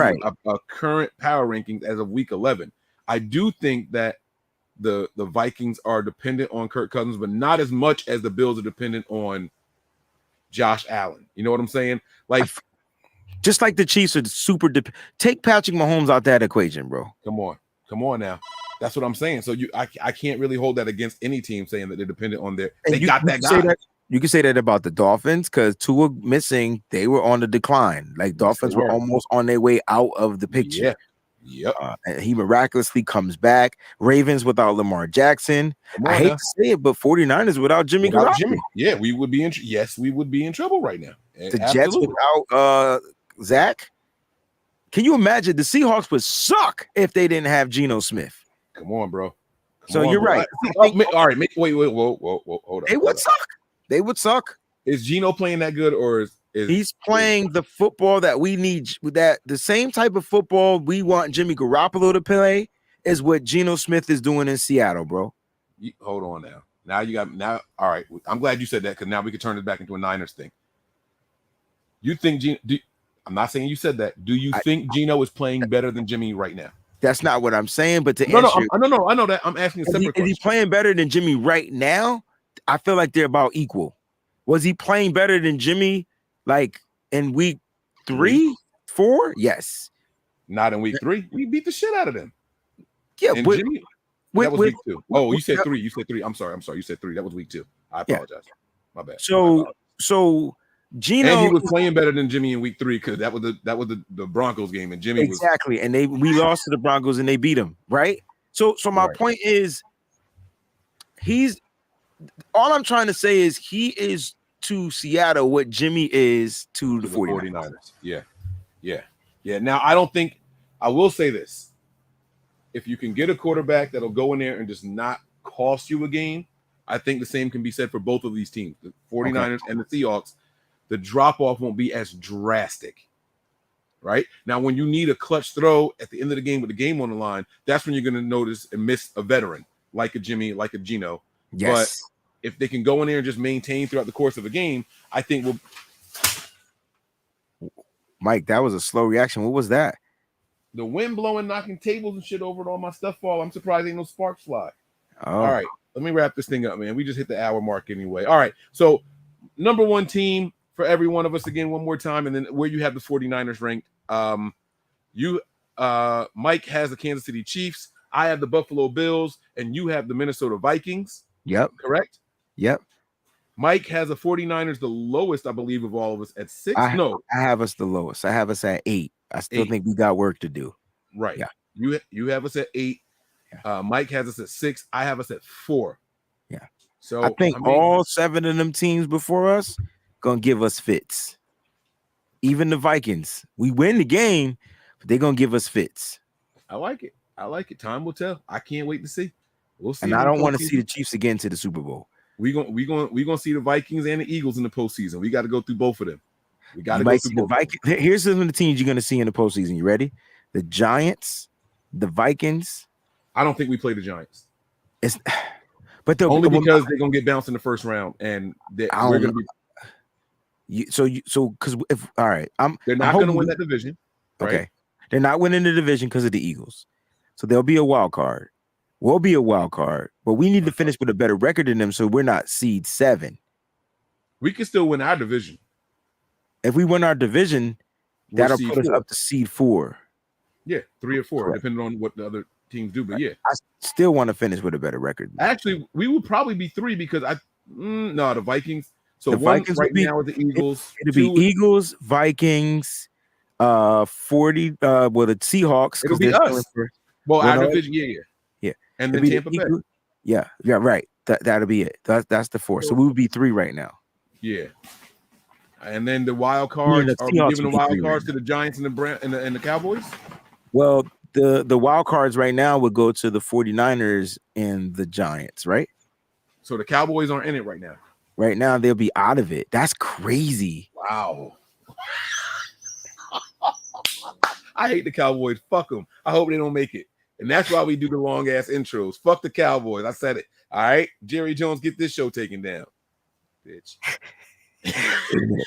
a current power rankings as of week 11. I do think that the Vikings are dependent on Kirk Cousins, but not as much as the Bills are dependent on Josh Allen. You know what I'm saying? Like, just like the Chiefs are super take Patrick Mahomes out that equation, bro. Come on now. That's what I'm saying. So I can't really hold that against any team saying that they're dependent on their. They got that guy. You can say that about the Dolphins because Tua missing, they were on the decline. Like Dolphins were almost on their way out of the picture. Yep. And he miraculously comes back. Ravens without Lamar Jackson. I hate to say it, but 49ers without Jimmy Garoppolo. Yeah, we would be in trouble right now. The Jets without Zach. Can you imagine? The Seahawks would suck if they didn't have Geno Smith. Come on, bro. You're right. All right. Wait. Whoa. Hold on. They would suck. They would suck. Is Geno playing that good, or is he's playing the football that we need? That the same type of football we want Jimmy Garoppolo to play is what Geno Smith is doing in Seattle, bro. Hold on now. All right. I'm glad you said that because now we can turn it back into a Niners thing. You think I'm not saying you said that. Do you think Geno is playing better than Jimmy right now? That's not what I'm saying. But I know that. I'm asking a separate question. Is he playing better than Jimmy right now? I feel like they're about equal. Was he playing better than Jimmy like in week 3, 4? Yes. Not in week 3. We beat the shit out of them. Yeah, Jimmy, that was week 2. Oh, you said 3. You said 3. I'm sorry. You said 3. That was week 2. I apologize. My bad. So Geno, and he was playing better than Jimmy in week 3 because that was the Broncos game, and Jimmy exactly. And we lost to the Broncos and they beat him, right? So my point is, all I'm trying to say is he is to Seattle what Jimmy is to the 49ers. Yeah. Now I will say this: if you can get a quarterback that'll go in there and just not cost you a game, I think the same can be said for both of these teams, the 49ers and the Seahawks. The drop-off won't be as drastic, right? Now, when you need a clutch throw at the end of the game with the game on the line, that's when you're going to notice and miss a veteran like a Jimmy, like a Geno. Yes. But if they can go in there and just maintain throughout the course of a game, I think we'll. Mike, that was a slow reaction. What was that? The wind blowing, knocking tables and shit over and all my stuff fall. I'm surprised ain't no sparks fly. Oh. All right, let me wrap this thing up, man. We just hit the hour mark anyway. All right, so number 1 team for every one of us again one more time, and then where you have the 49ers ranked. Mike has the Kansas City Chiefs, I have the Buffalo Bills, and you have the Minnesota Vikings. Yep. Correct? Yep. Mike has the 49ers the lowest, I believe, of all of us at 6. I have us the lowest. I have us at 8. I still think we got work to do. Right. Yeah. You have us at 8. Yeah. Mike has us at 6. I have us at 4. Yeah. So I think all 7 of them teams before us gonna give us fits. Even the Vikings, we win the game, but they're gonna give us fits. I like it. Time will tell. I can't wait to see. We'll see. And I don't want to see the Chiefs again to the Super Bowl. We gonna see the Vikings and the Eagles in the postseason. We got to go through both of them. We got to go through the Vikings. Here's some of the teams you're gonna see in the postseason. You ready? The Giants, the Vikings. I don't think we play the Giants. But only because they're gonna get bounced in the first round, and we're gonna be. Because if all right, they're not going to win that division. Right? Okay, they're not winning the division because of the Eagles, so they'll be a wild card. We'll be a wild card, but we need to finish with a better record than them, so we're not seed 7. We can still win our division. If we win our division, that'll put us up to seed 4. Yeah, 3 or 4, depending on what the other teams do. But yeah, I still want to finish with a better record. Actually, we would probably be 3 because the Vikings. So the Vikings right now with the Eagles. It'll be Eagles, Vikings, 40. The Seahawks. It'll be us. Our division, yeah. And then Tampa Bay. Yeah, right. That'll be it. That's the 4. So we would be 3 right now. Yeah. And then the wild cards. Are we giving the wild cards to the Giants and the Cowboys? Well, the wild cards right now would go to the 49ers and the Giants, right? So the Cowboys aren't in it right now. Right now, they'll be out of it. That's crazy. Wow. I hate the Cowboys. Fuck them. I hope they don't make it. And that's why we do the long ass intros. Fuck the Cowboys. I said it. All right. Jerry Jones, get this show taken down. Bitch.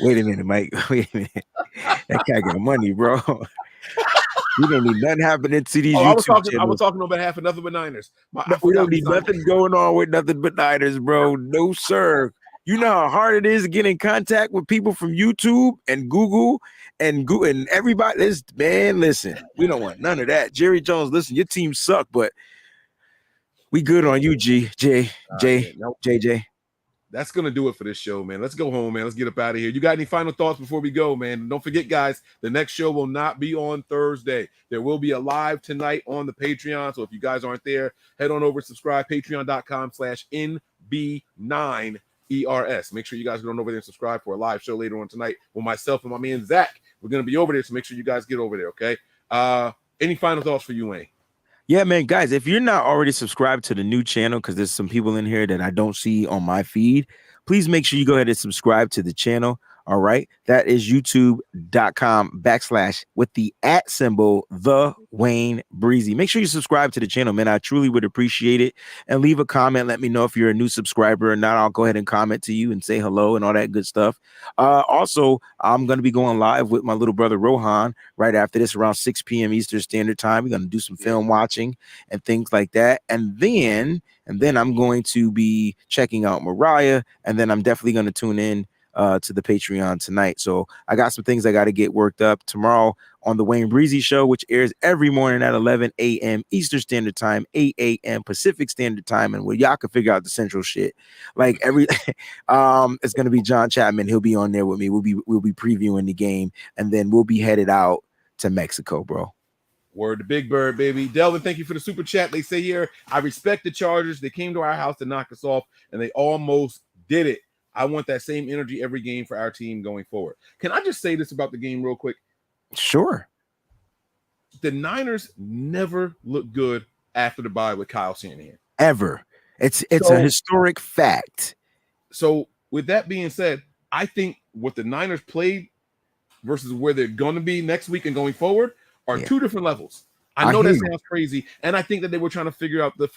Wait a minute, Mike. Wait a minute. That guy got money, bro. We don't need nothing happening to these I was talking on behalf of Nothing But Niners. We don't need nothing going on with Nothing But Niners, bro. No, sir. You know how hard it is to get in contact with people from YouTube and Google and everybody. Listen, we don't want none of that. Jerry Jones, listen, your team suck, but we good on you, JJ. that's going to do it for this show, man. Let's go home, man. Let's get up out of here. You got any final thoughts before we go, man? Don't forget, guys, the next show will not be on Thursday. There will be a live tonight on the Patreon. So if you guys aren't there, head on over and subscribe, patreon.com/NB9ERS. Make sure you guys get on over there and subscribe for a live show later on tonight with myself and my man Zach. We're going to be over there, so make sure you guys get over there, okay? Any final thoughts for you, Wayne? Yeah, man, guys, if you're not already subscribed to the new channel, because there's some people in here that I don't see on my feed, please make sure you go ahead and subscribe to the channel. All right. That is youtube.com/ with the @ symbol, the Wayne Breezy. Make sure you subscribe to the channel, man. I truly would appreciate it. And leave a comment. Let me know if you're a new subscriber or not. I'll go ahead and comment to you and say hello and all that good stuff. Also, I'm going to be going live with my little brother Rohan right after this around 6 p.m. Eastern Standard Time. We're going to do some film watching and things like that. And then I'm going to be checking out Mariah. And then I'm definitely going to tune in to the Patreon tonight. So I got some things I got to get worked up tomorrow on the Wayne Breezy Show, which airs every morning at 11 a.m. Eastern Standard Time, 8 a.m. Pacific Standard Time, and where y'all can figure out the central shit. Like it's gonna be John Chapman. He'll be on there with me. We'll be previewing the game, and then we'll be headed out to Mexico, bro. Word to Big Bird, baby. Delvin, thank you for the super chat. They say here, I respect the Chargers. They came to our house to knock us off, and they almost did it. I want that same energy every game for our team going forward. Can I just say this about the game real quick? Sure. The Niners never look good after the bye with Kyle Shanahan. Ever. It's a historic fact. So with that being said, I think what the Niners played versus where they're going to be next week and going forward are two different levels. I know that sounds crazy, and I think that they were trying to figure out the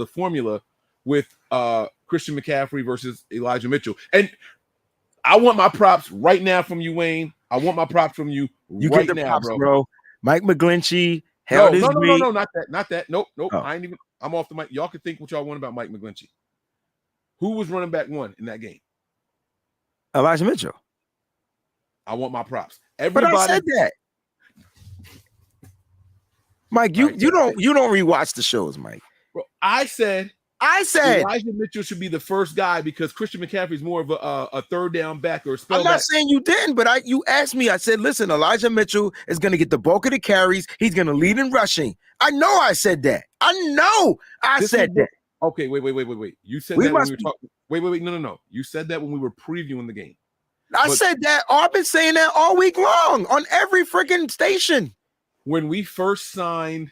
formula with Christian McCaffrey versus Elijah Mitchell. And I want my props right now from you, Wayne. I want my props from you right get the now, props, bro. Mike McGlinchey held his meat. No, not that. Nope. Oh. I'm off the mic. Y'all can think what y'all want about Mike McGlinchey. Who was running back one in that game? Elijah Mitchell. I want my props. Everybody But I said that. Mike, you don't rewatch the shows, Mike. Bro, I said Elijah Mitchell should be the first guy because Christian McCaffrey is more of a third down back or a spell. I'm not saying you didn't, but you asked me. I said, listen, Elijah Mitchell is going to get the bulk of the carries. He's going to lead in rushing. I know I said that. I know I said that. Okay, wait. You said that when we were talking. Wait. No. You said that when we were previewing the game. I said that. I've been saying that all week long on every freaking station. When we first signed,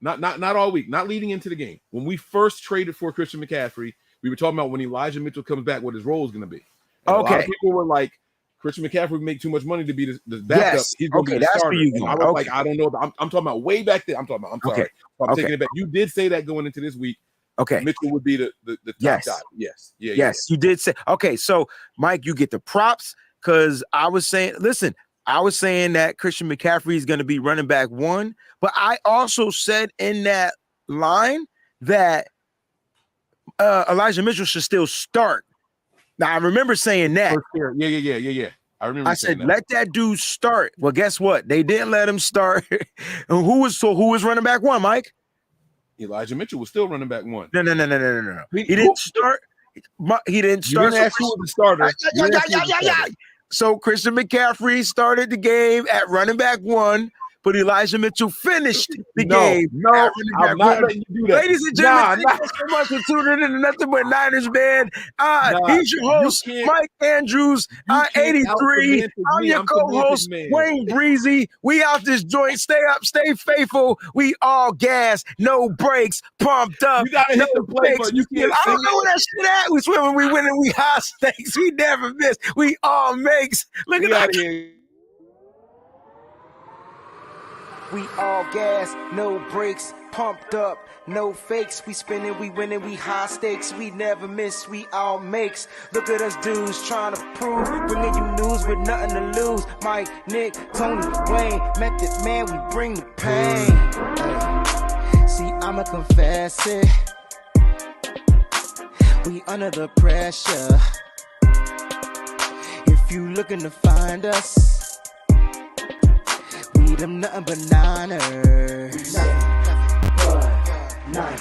not all week, not leading into the game. When we first traded for Christian McCaffrey, we were talking about when Elijah Mitchell comes back, what his role is going to be. And a lot of people were like, Christian McCaffrey would make too much money to be the backup. Yes. He's going to be the starter. And I was like, I don't know. I'm talking about way back there. I'm sorry. I'm taking it back. You did say that going into this week. Okay. Mitchell would be the top guy. Yes. You did say. Okay, so Mike, you get the props because I was saying that Christian McCaffrey is going to be running back one, but I also said in that line that Elijah Mitchell should still start. Now I remember saying that. Yeah. I remember. I said, let that dude start. Well, guess what? They didn't let him start. And who was running back one, Mike? Elijah Mitchell was still running back one. No. He didn't start. He didn't start. You didn't ask who was the starter. Yeah. So Christian McCaffrey started the game at running back one, but Elijah Mitchell finished the game. No, I'm not letting you do that. Ladies and gentlemen, thank you so much for tuning in to Nothing But Niners, man. He's your host, Mike Andrews, 83. I'm your co-host, Wayne Breezy. We out this joint. Stay up, stay faithful. We all gas, no breaks, pumped up. You gotta hit the play button. I don't know where that shit at. We swimming, we winning, we high stakes. We never miss. We all makes. Look at that. We all gas, no breaks, pumped up, no fakes. We spinning, we winning, we high stakes. We never miss, we all makes. Look at us dudes trying to prove, bringing you news with nothing to lose. Mike, Nick, Tony, Wayne, Method Man, we bring the pain. Hey. See, I'ma confess it. We under the pressure. If you looking to find us, them nothing but Niners. Nothing but Niners.